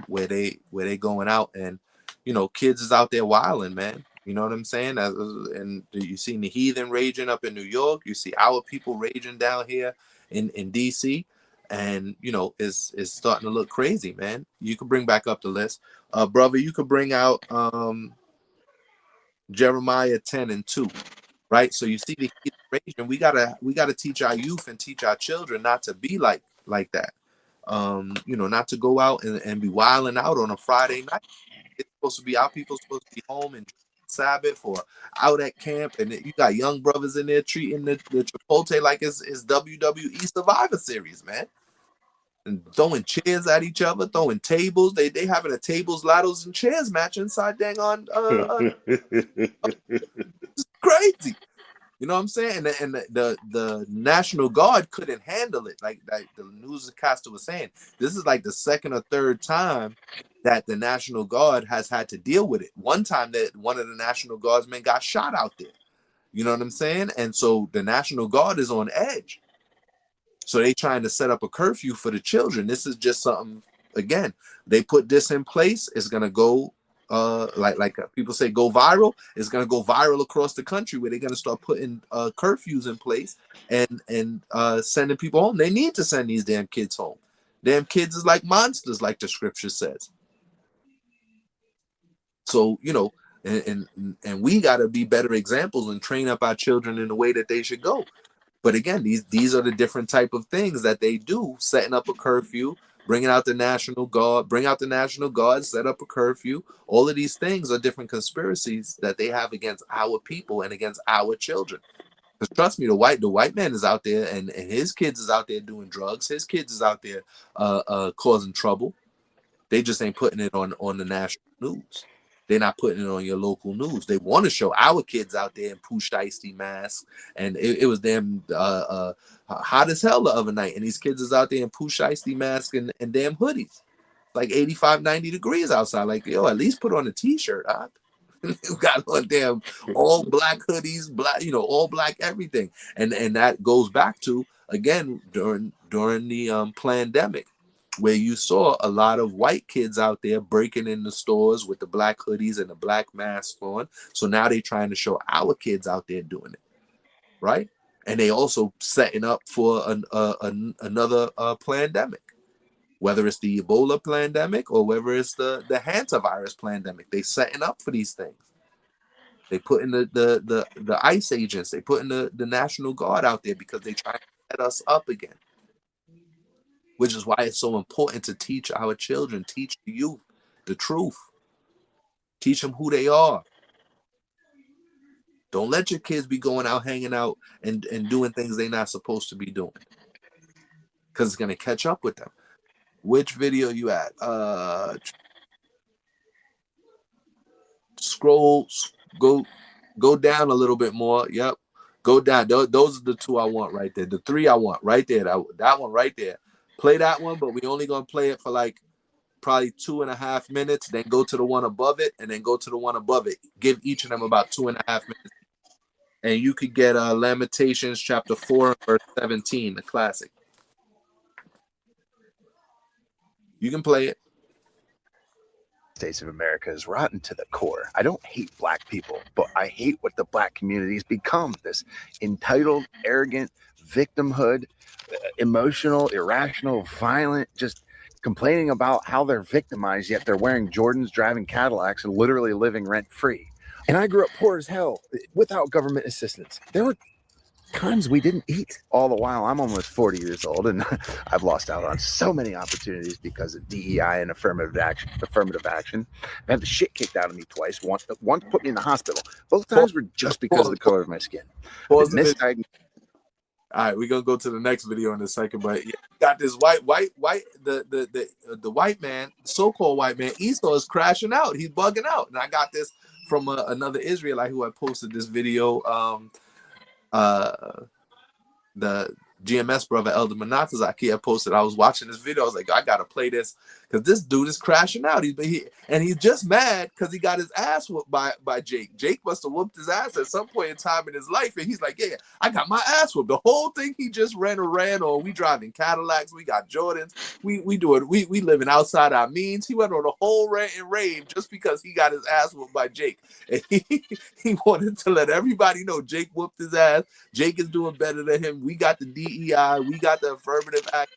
where they going out and, you know, kids is out there wilding, man. You know what I'm saying? And you see the heathen raging up in New York. You see our people raging down here in DC. and is starting to look crazy, man. You can bring back up the list, brother. You could bring out Jeremiah 10:2, right? So you see the heat raging. We gotta teach our youth and teach our children not to be like that. Not to go out and be wilding out on a Friday night. It's supposed to be our people supposed to be home and Sabbath or out at camp, and you got young brothers in there treating the Chipotle like it's WWE Survivor Series, man. And throwing chairs at each other, throwing tables. They having a tables, ladders, and chairs match inside dang on it's crazy. You know what I'm saying? And the National Guard couldn't handle it. Like the newscaster was saying, this is like the second or third time that the National Guard has had to deal with it. One time that one of the National Guardsmen got shot out there. You know what I'm saying? And so the National Guard is on edge. So they trying to set up a curfew for the children. This is just something, again, they put this in place. It's going to go, like people say, go viral. It's going to go viral across the country where they're going to start putting curfews in place and sending people home. They need to send these damn kids home. Damn kids is like monsters, like the scripture says. So, and we got to be better examples and train up our children in the way that they should go. But again, these are the different type of things that they do, setting up a curfew, bringing out the National Guard, set up a curfew. All of these things are different conspiracies that they have against our people and against our children. Because trust me, the white man is out there and his kids is out there doing drugs. His kids is out there causing trouble. They just ain't putting it on the national news. They're not putting it on your local news. They want to show our kids out there in poo shiesty masks, and it was damn hot as hell the other night. And these kids is out there in poo shiesty masks and damn hoodies, like 85, 90 degrees outside. Like, yo, at least put on a t-shirt. Huh? You got on damn all black hoodies, black, all black everything, and that goes back to again during the pandemic, where you saw a lot of white kids out there breaking in the stores with the black hoodies and the black masks on. So now they're trying to show our kids out there doing it, right? And they also setting up for another pandemic, whether it's the Ebola pandemic or whether it's the hantavirus pandemic. They setting up for these things. They put in the ICE agents. They put in the National Guard out there because they try to set us up again. Which is why it's so important to teach our children, teach the youth the truth. Teach them who they are. Don't let your kids be going out, hanging out, and doing things they're not supposed to be doing. Because it's going to catch up with them. Which video you at? Scroll, go down a little bit more. Yep. Go down. Those are the two I want right there. The three I want right there. That one right there. Play that one, but we only gonna play it for like probably 2.5 minutes. Then go to the one above it, and then go to the one above it. Give each of them about 2.5 minutes, and you could get Lamentations chapter 4 verse 17, the classic. You can play it. States of America is rotten to the core. I don't hate black people, but I hate what the black community's become. This entitled, arrogant victimhood, emotional, irrational, violent, just complaining about how they're victimized, yet they're wearing Jordans, driving Cadillacs, and literally living rent-free. And I grew up poor as hell without government assistance. There were times we didn't eat. All the while, I'm almost 40 years old, and I've lost out on so many opportunities because of DEI and affirmative action. I've had the shit kicked out of me twice. Once put me in the hospital. Both times were just because of the color of my skin. All right, we're gonna go to the next video in a second, but yeah, got this the white man, so-called white man, Esau is crashing out. He's bugging out, and I got this from another Israelite who had posted this video. The GMS brother Elder Manatazaki had posted. I was watching this video. I was like, I gotta play this because this dude is crashing out. He's just mad because he got his ass whooped by Jake. Jake must have whooped his ass at some point in time in his life, and he's like, yeah, I got my ass whooped. The whole thing he just ran on. We driving Cadillacs, we got Jordans, we living outside our means. He went on a whole rant and rave just because he got his ass whooped by Jake. And he wanted to let everybody know Jake whooped his ass. Jake is doing better than him. We got the DEI, we got the affirmative act.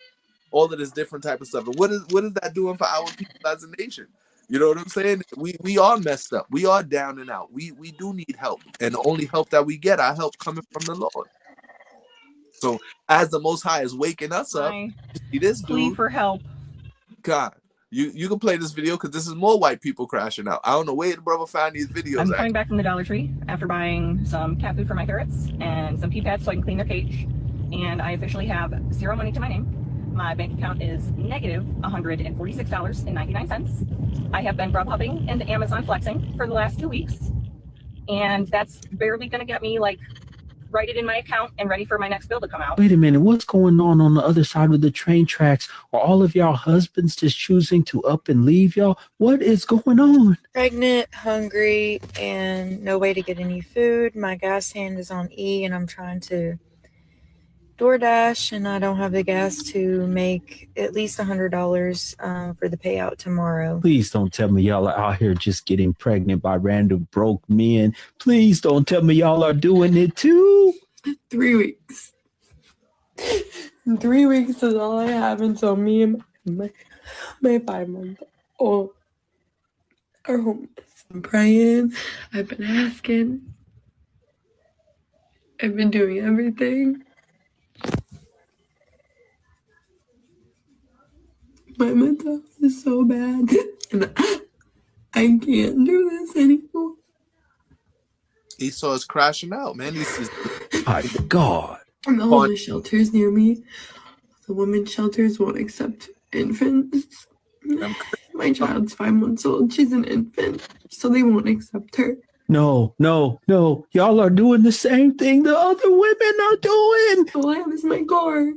all of this different type of stuff. And what is that doing for our people as a nation? You know what I'm saying? We are messed up. We are down and out. We do need help. And the only help that we get, our help coming from the Lord. So as the Most High is waking us up, you see this Plea dude for help. God, you can play this video because this is more white people crashing out. I don't know where the brother found these videos. I'm coming back from the Dollar Tree after buying some cat food for my ferrets and some pee pads so I can clean their cage. And I officially have zero money to my name. My bank account is negative $146.99. I have been Grubhubbing and Amazon flexing for the last 2 weeks. And that's barely going to get me like right it in my account and ready for my next bill to come out. Wait a minute, what's going on the other side of the train tracks? Are all of y'all husbands just choosing to up and leave y'all? What is going on? Pregnant, hungry, and no way to get any food. My gas hand is on E, and I'm trying to DoorDash, and I don't have the gas to make at least $100 for the payout tomorrow. Please don't tell me y'all are out here just getting pregnant by random broke men. Please don't tell me y'all are doing it too. 3 weeks. 3 weeks is all I have until me and my 5-month-old are homeless. I'm praying. I've been asking. I've been doing everything. My mental health is so bad, and I can't do this anymore. Esau is crashing out, man. My God. And the homeless shelters near me, the women's shelters won't accept infants. My child's 5 months old. She's an infant, so they won't accept her. No. Y'all are doing the same thing the other women are doing. All I have is my car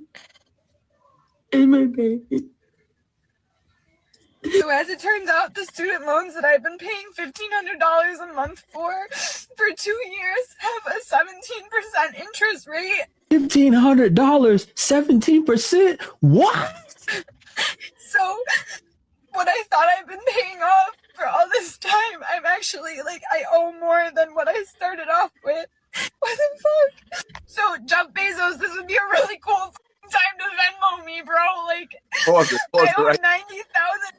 and my baby. So as it turns out, the student loans that I've been paying $1,500 a month for 2 years have a 17% interest rate. $1,500, 17%? What? So what I thought I've been paying off for all this time, I'm actually I owe more than what I started off with. What the fuck? So Jeff Bezos, this would be a really cool time to Venmo me, bro. Pause it, I owe right? $90,000.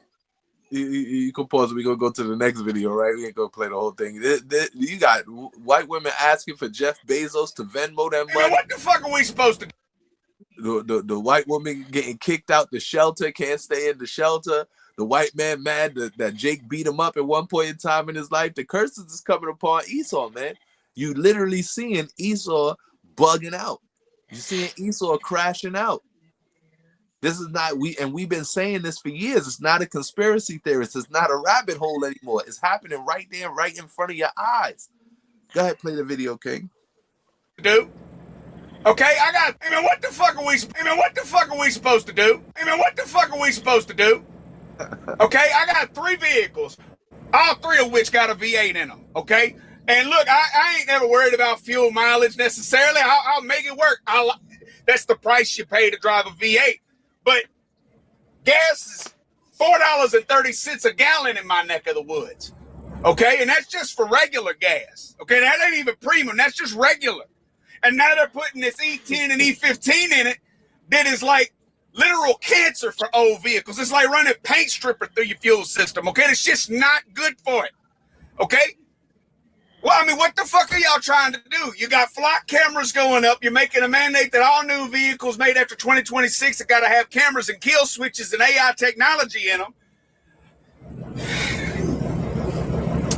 You can pause it. We're going to go to the next video, right? We ain't going to play the whole thing. You got white women asking for Jeff Bezos to Venmo them money. What the fuck are we supposed to do? The white woman getting kicked out the shelter, can't stay in the shelter. The white man mad that Jake beat him up at one point in time in his life. The curses is coming upon Esau, man. You literally seeing Esau bugging out. You seeing Esau crashing out. This is not we've been saying this for years. It's not a conspiracy theorist. It's not a rabbit hole anymore. It's happening right there, right in front of your eyes. Go ahead, play the video, King. Do? Okay, what the fuck are we supposed to do? What the fuck are we supposed to do? Okay, I got 3 vehicles, all 3 of which got a V8 in them. Okay, and look, I ain't never worried about fuel mileage necessarily. I'll make it work. That's the price you pay to drive a V8. But gas is $4.30 a gallon in my neck of the woods. Okay, and that's just for regular gas. Okay, that ain't even premium. That's just regular. And now they're putting this E10 and E15 in it that is like literal cancer for old vehicles. It's like running paint stripper through your fuel system. Okay, this shit's not good for it. Okay. Well, what the fuck are y'all trying to do? You got flock cameras going up. You're making a mandate that all new vehicles made after 2026 have got to have cameras and kill switches and AI technology in them.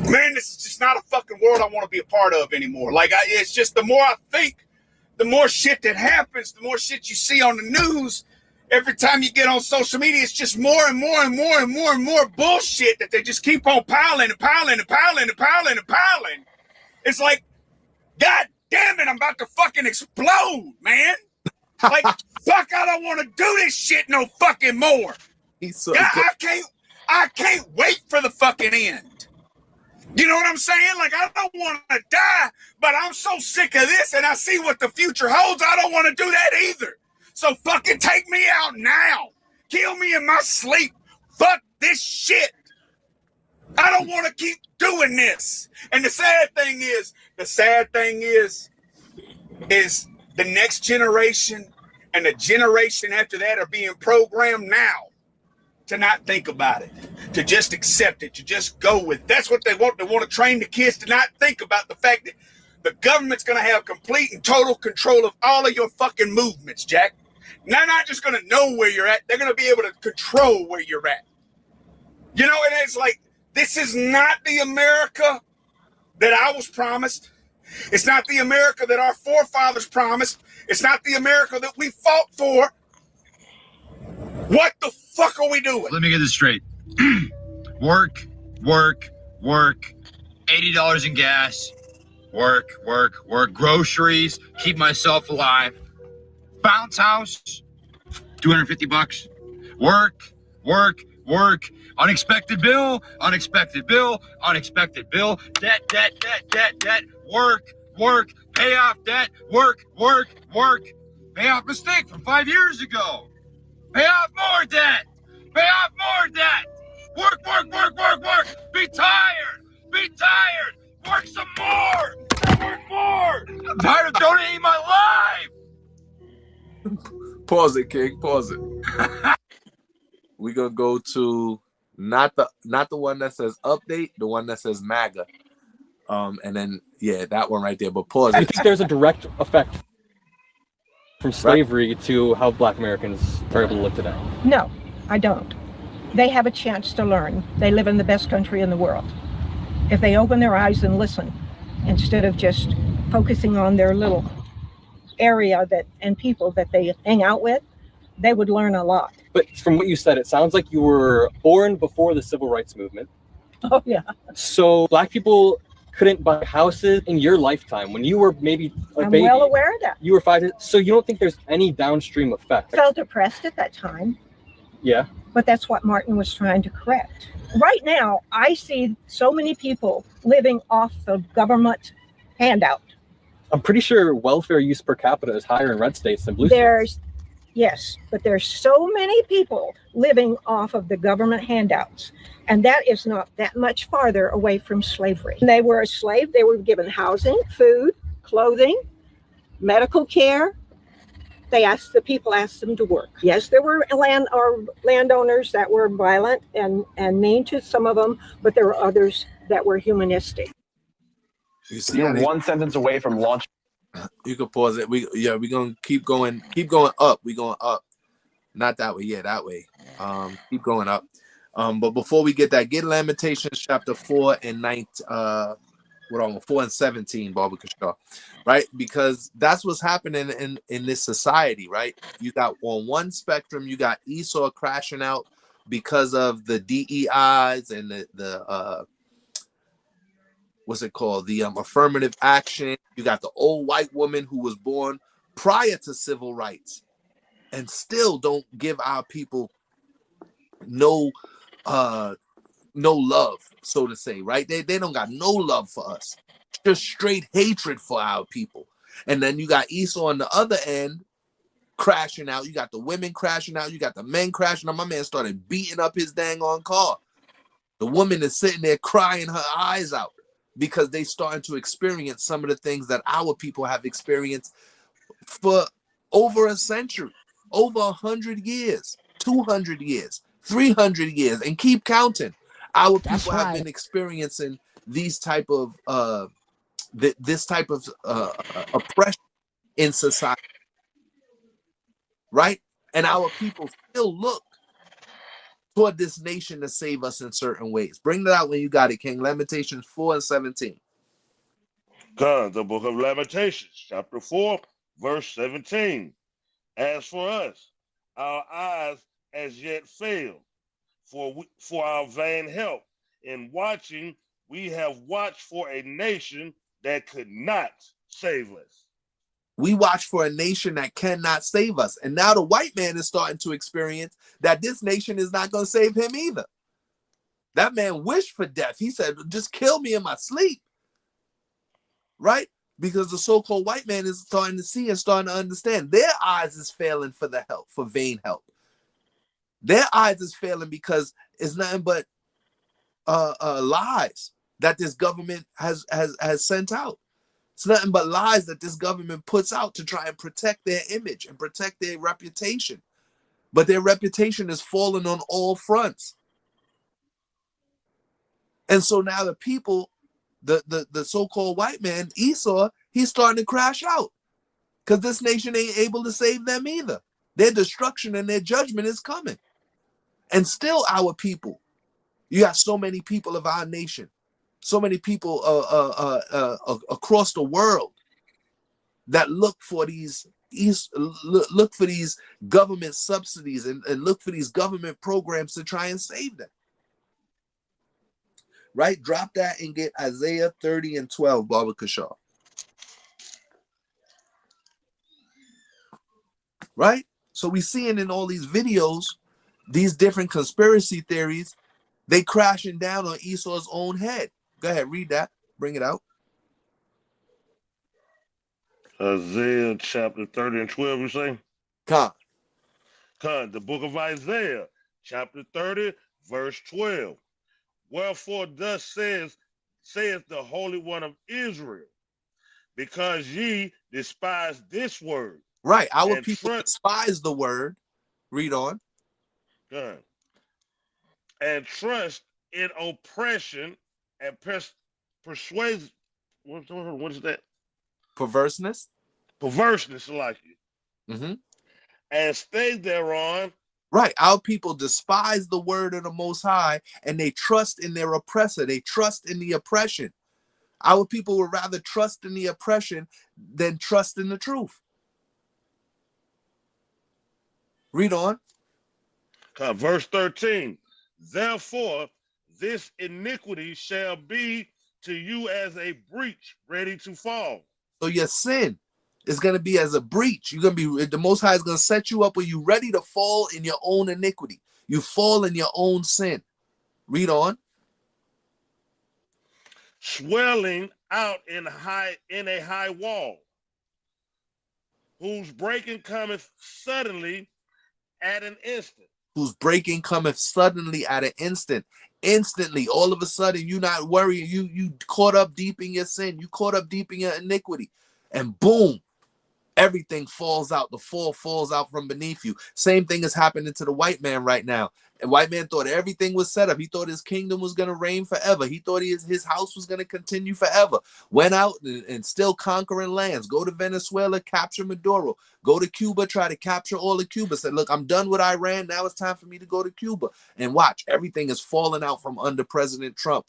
Man, this is just not a fucking world I want to be a part of anymore. It's just the more I think, the more shit that happens, the more shit you see on the news. Every time you get on social media, it's just more and more and more and more and more bullshit that they just keep on piling and piling and piling and piling and piling. It's like, God damn it, I'm about to fucking explode, man. Fuck, I don't want to do this shit no fucking more. God, I can't wait for the fucking end. You know what I'm saying? I don't want to die, but I'm so sick of this and I see what the future holds. I don't want to do that either. So fucking take me out now. Kill me in my sleep. Fuck this shit. I don't want to keep doing this. And the sad thing is the next generation and the generation after that are being programmed now to not think about it, to just accept it, to just go with it. That's what they want. They want to train the kids to not think about the fact that the government's going to have complete and total control of all of your fucking movements, Jack. They're not just going to know where you're at. They're going to be able to control where you're at. You know, and it's like, this is not the America that I was promised. It's not the America that our forefathers promised. It's not the America that we fought for. What the fuck are we doing? Let me get this straight. work, $80 in gas, work, groceries, keep myself alive, bounce house, $250, work, unexpected bill, debt, work, pay off debt, work, pay off mistake from 5 years ago, pay off more debt, work, be tired, work some more, I'm tired of donating my life. Pause it, King. Pause it. We're gonna go to not the one that says update, the one that says MAGA. And then that one right there. But pause I it. think there's a direct effect from slavery to how Black Americans are able to live today. No, I don't. They have a chance to learn. They live in the best country in the world. If they open their eyes and listen, instead of just focusing on their little area and people that they hang out with, they would learn a lot. But from what you said, it sounds like you were born before the Civil Rights Movement. Oh, yeah. So Black people couldn't buy houses in your lifetime when you were maybe a I'm baby. well aware of that. You were 5. So you don't think there's any downstream effect? I felt oppressed at that time, Yeah. but that's what Martin was trying to correct. Right now, I see so many people living off the government handout. I'm pretty sure welfare use per capita is higher in red states than blue states. Yes, but there's so many people living off of the government handouts, and that is not that much farther away from slavery. When they were a slave, they were given housing, food, clothing, medical care. The people asked them to work. Yes, there were landowners that were violent and mean to some of them, but there were others that were humanistic. You see, You're one sentence away from launching. You can pause it. We're gonna keep going up. We're going up. Not that way, that way. Keep going up. But before we get that, get Lamentations chapter 4 and 4 and 17, Barbara Shaw, right? Because that's what's happening in this society, right? You got on one spectrum, you got Esau crashing out because of the DEIs and the what's it called? The affirmative action. You got the old white woman who was born prior to civil rights and still don't give our people no love, so to say, right? They don't got no love for us. Just straight hatred for our people. And then you got Esau on the other end crashing out. You got the women crashing out. You got the men crashing out. My man started beating up his dang on car. The woman is sitting there crying her eyes out because they starting to experience some of the things that our people have experienced for over a century, over 100 years, 200 years, 300 years, and keep counting. Our people have been experiencing these type of this type of oppression in society, right? And our people still look toward this nation to save us in certain ways. Bring that out when you got it, King. Lamentations 4 and 17. God, the book of Lamentations, chapter 4, verse 17. As for us, our eyes as yet fail, for our vain help. In watching, we have watched for a nation that could not save us. We watch for a nation that cannot save us. And now the white man is starting to experience that this nation is not going to save him either. That man wished for death. He said, just kill me in my sleep. Right? Because the so-called white man is starting to see and starting to understand. Their eyes is failing for the help, for vain help. Their eyes is failing because it's nothing but lies that this government has sent out. It's nothing but lies that this government puts out to try and protect their image and protect their reputation. But their reputation is falling on all fronts. And so now the people, the so-called white man, Esau, he's starting to crash out because this nation ain't able to save them either. Their destruction and their judgment is coming. And still our people, you got so many people of our nation, so many people across the world that look for these government subsidies and look for these government programs to try and save them. Right? Drop that and get Isaiah 30 and 12, Baba Kashaw. Right? So we seeing in all these videos, these different conspiracy theories, they crashing down on Esau's own head. Go ahead, read that. Bring it out. Isaiah chapter 30 and 12, you say? Khan, the book of Isaiah, chapter 30, verse 12. Wherefore thus saith the Holy One of Israel, because ye despise this word. Right, our people despise the word. Read on. God. And trust in oppression and persuasion. What is that? Perverseness. Perverseness, like it. Mm-hmm. And stay thereon. Right. Our people despise the word of the Most High and they trust in their oppressor. They trust in the oppression. Our people would rather trust in the oppression than trust in the truth. Read on. Verse 13. Therefore, this iniquity shall be to you as a breach ready to fall. So your sin is going to be as a breach. You're going to be, the Most High is going to set you up where you're ready to fall in your own iniquity. You fall in your own sin. Read on. Swelling out in a high wall, whose breaking cometh suddenly at an instant. Whose breaking cometh suddenly at an instant. Instantly, all of a sudden, you not worrying. You caught up deep in your sin. You caught up deep in your iniquity. And boom, everything falls out. The fall falls out from beneath you. Same thing is happening to the white man right now. The white man thought everything was set up. He thought his kingdom was going to reign forever. He thought his house was going to continue forever. Went out and still conquering lands. Go to Venezuela, capture Maduro. Go to Cuba, try to capture all of Cuba. Said, look, I'm done with Iran. Now it's time for me to go to Cuba. And watch, everything is falling out from under President Trump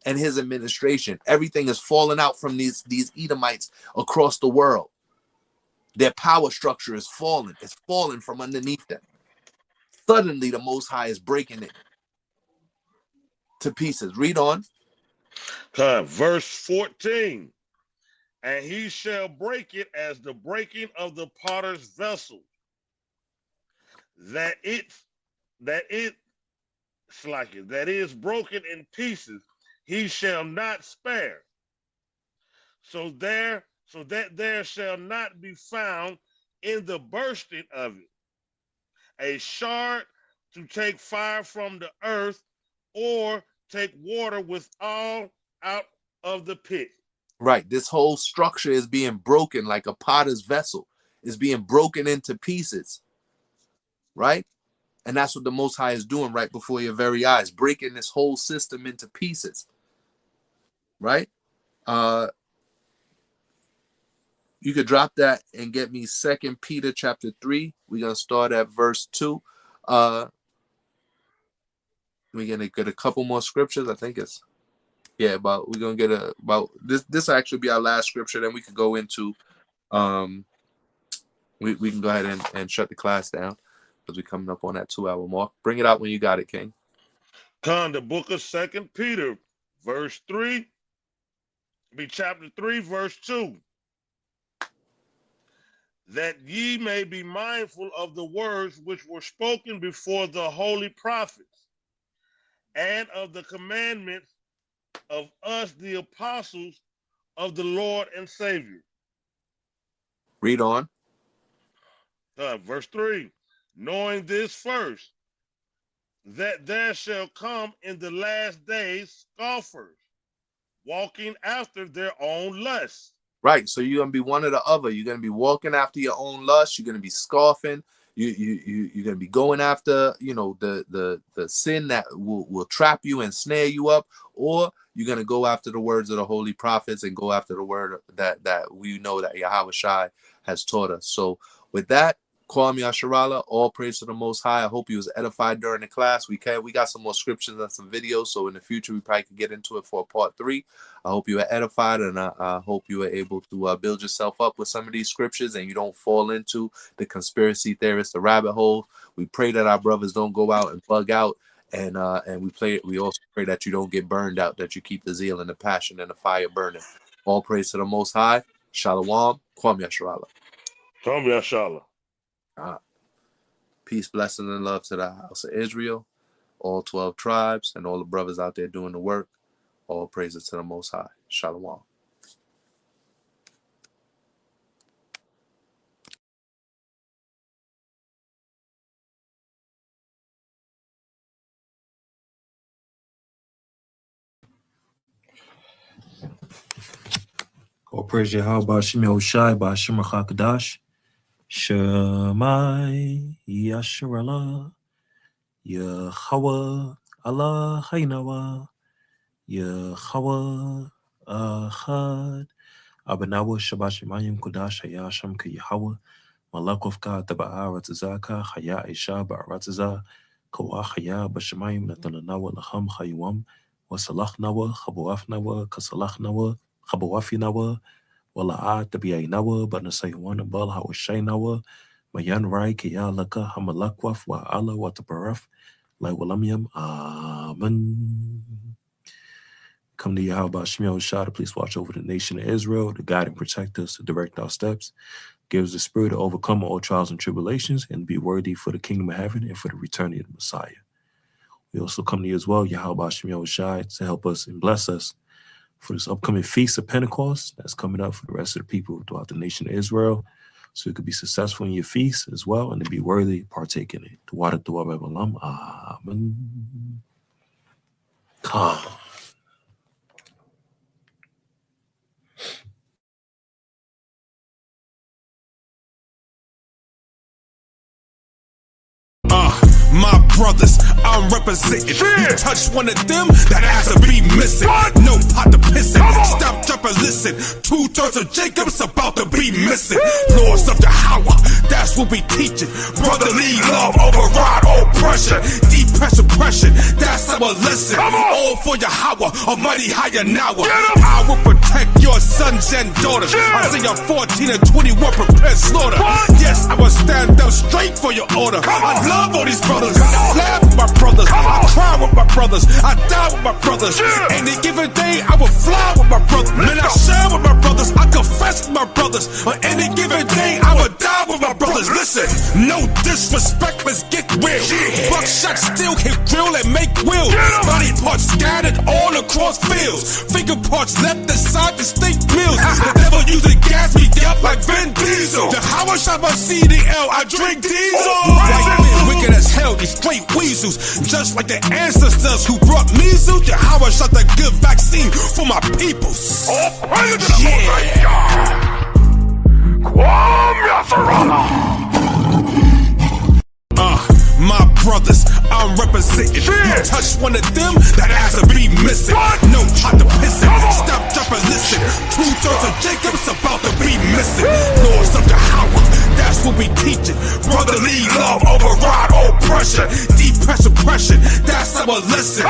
and his administration. Everything is falling out from these Edomites across the world. Their power structure is falling. It's falling from underneath them. Suddenly, the Most High is breaking it to pieces. Read on. Verse 14. And he shall break it as the breaking of the potter's vessel, that is broken in pieces, he shall not spare. So that there shall not be found in the bursting of it a shard to take fire from the earth, or take water with all out of the pit. Right. This whole structure is being broken like a potter's vessel. Is being broken into pieces. Right? And that's what the Most High is doing right before your very eyes, breaking this whole system into pieces. Right? You could drop that and get me 2 Peter chapter 3. We're going to start at verse 2. We're going to get a couple more scriptures. I think it's, we're going to get about this will actually be our last scripture. Then we could go into, we can go ahead and shut the class down because we're coming up on that 2-hour mark. Bring it out when you got it, King. The book of 2 Peter, verse 3, chapter 3, verse 2. That ye may be mindful of the words which were spoken before the holy prophets, and of the commandments of us, the apostles of the Lord and Savior. Read on. Verse 3. Knowing this first, that there shall come in the last days scoffers, walking after their own lusts. Right. So you're gonna be one or the other. You're gonna be walking after your own lust. You're gonna be scoffing. You're gonna be going after, you know, the sin that will trap you and snare you up, or you're gonna go after the words of the holy prophets and go after the word that we know that Yahawashai has taught us. So with that, Kwame Yasharala, all praise to the Most High. I hope you was edified during the class. We got some more scriptures and some videos, so in the future we probably could get into it for a part 3. I hope you were edified, and I hope you were able to build yourself up with some of these scriptures, and you don't fall into the conspiracy theorists, the rabbit hole. We pray that our brothers don't go out and bug out, and we also pray that you don't get burned out, that you keep the zeal and the passion and the fire burning. All praise to the Most High. Shalom. Kwame Yasharala. Kwame Yasharala. Peace, blessing, and love to the house of Israel, all 12 tribes, and all the brothers out there doing the work. All praises to the Most High. Shalom. All praise Yahweh, Ba'ashim Yahushai, Ba'ashim Rachakadash, Shemai Yasharallah, Yahweh Allah Hainawa, Yahweh Ahad, Abanawa Shabbat Shemayim Kodash Hayasham Ke Yahweh, Malakovka Taba'a Ratzaka, Haya Isha Ba'ratza, Kawa Haya Bashemayim Natananawa Laham Hayuam, Wasalach Nawa, Habuaf Nawa, Kasalach Nawa, Habuafi Nawa, Wala'at Tabiai Nawa, Banasaywan Bal Hawashai Nawa, Mayan Rai Kaya Laka Hamalakwaf Wa Allah Wataparaf, Lai Walamiam, Amen. Come to Yahweh Ba'ashim Yahushai to please watch over the nation of Israel, to guide and protect us, to direct our steps, give us the spirit to overcome all trials and tribulations, and be worthy for the kingdom of heaven and for the return of the Messiah. We also come to you as well, Yahweh Ba'ashim Yahushai, to help us and bless us for this upcoming feast of Pentecost that's coming up for the rest of the people throughout the nation of Israel, so you could be successful in your feast as well and to be worthy to partake in it. Amen. Come. My brothers, I'm representing. You touch one of them, that ass will be missing. No pot to piss in. Stop, drop, and listen. 2/3 of Jacob's about to be missing. Laws of Yahweh, that's what we teaching. Brotherly love, override oppression. Depression, that's our lesson. All for Yahweh, Almighty Hayanawa. I will protect your sons and daughters. Isaiah 14 and 21, prepare slaughter. Yes, I will stand up straight for your order. I love all these brothers. I laugh with my brothers. I cry with my brothers. I die with my brothers. Any given day, I will fly with my brothers. Man, I share with my brothers. I confess with my brothers. On any given day, I will die with my brothers. Listen, no disrespect, let's get real. Buckshot still can drill and make wheels. Body parts scattered all across fields. Finger parts left inside distinct meals. The devil using gas me up like Vin Diesel. The how I shot my CDL, I drink diesel. White men, wicked as hell, these straight weasels. Just like the ancestors who brought measles. Yahweh shot the good vaccine for my peoples. My brothers, I'm representing. You touch one of them, that ass will be missing. No pot to piss in. Stop, drop, and listen. 2/3 of Jacob's about to be missing. Laws of Yahweh, that's what we teaching. Brotherly love, override oppression. Depression, that's our lesson.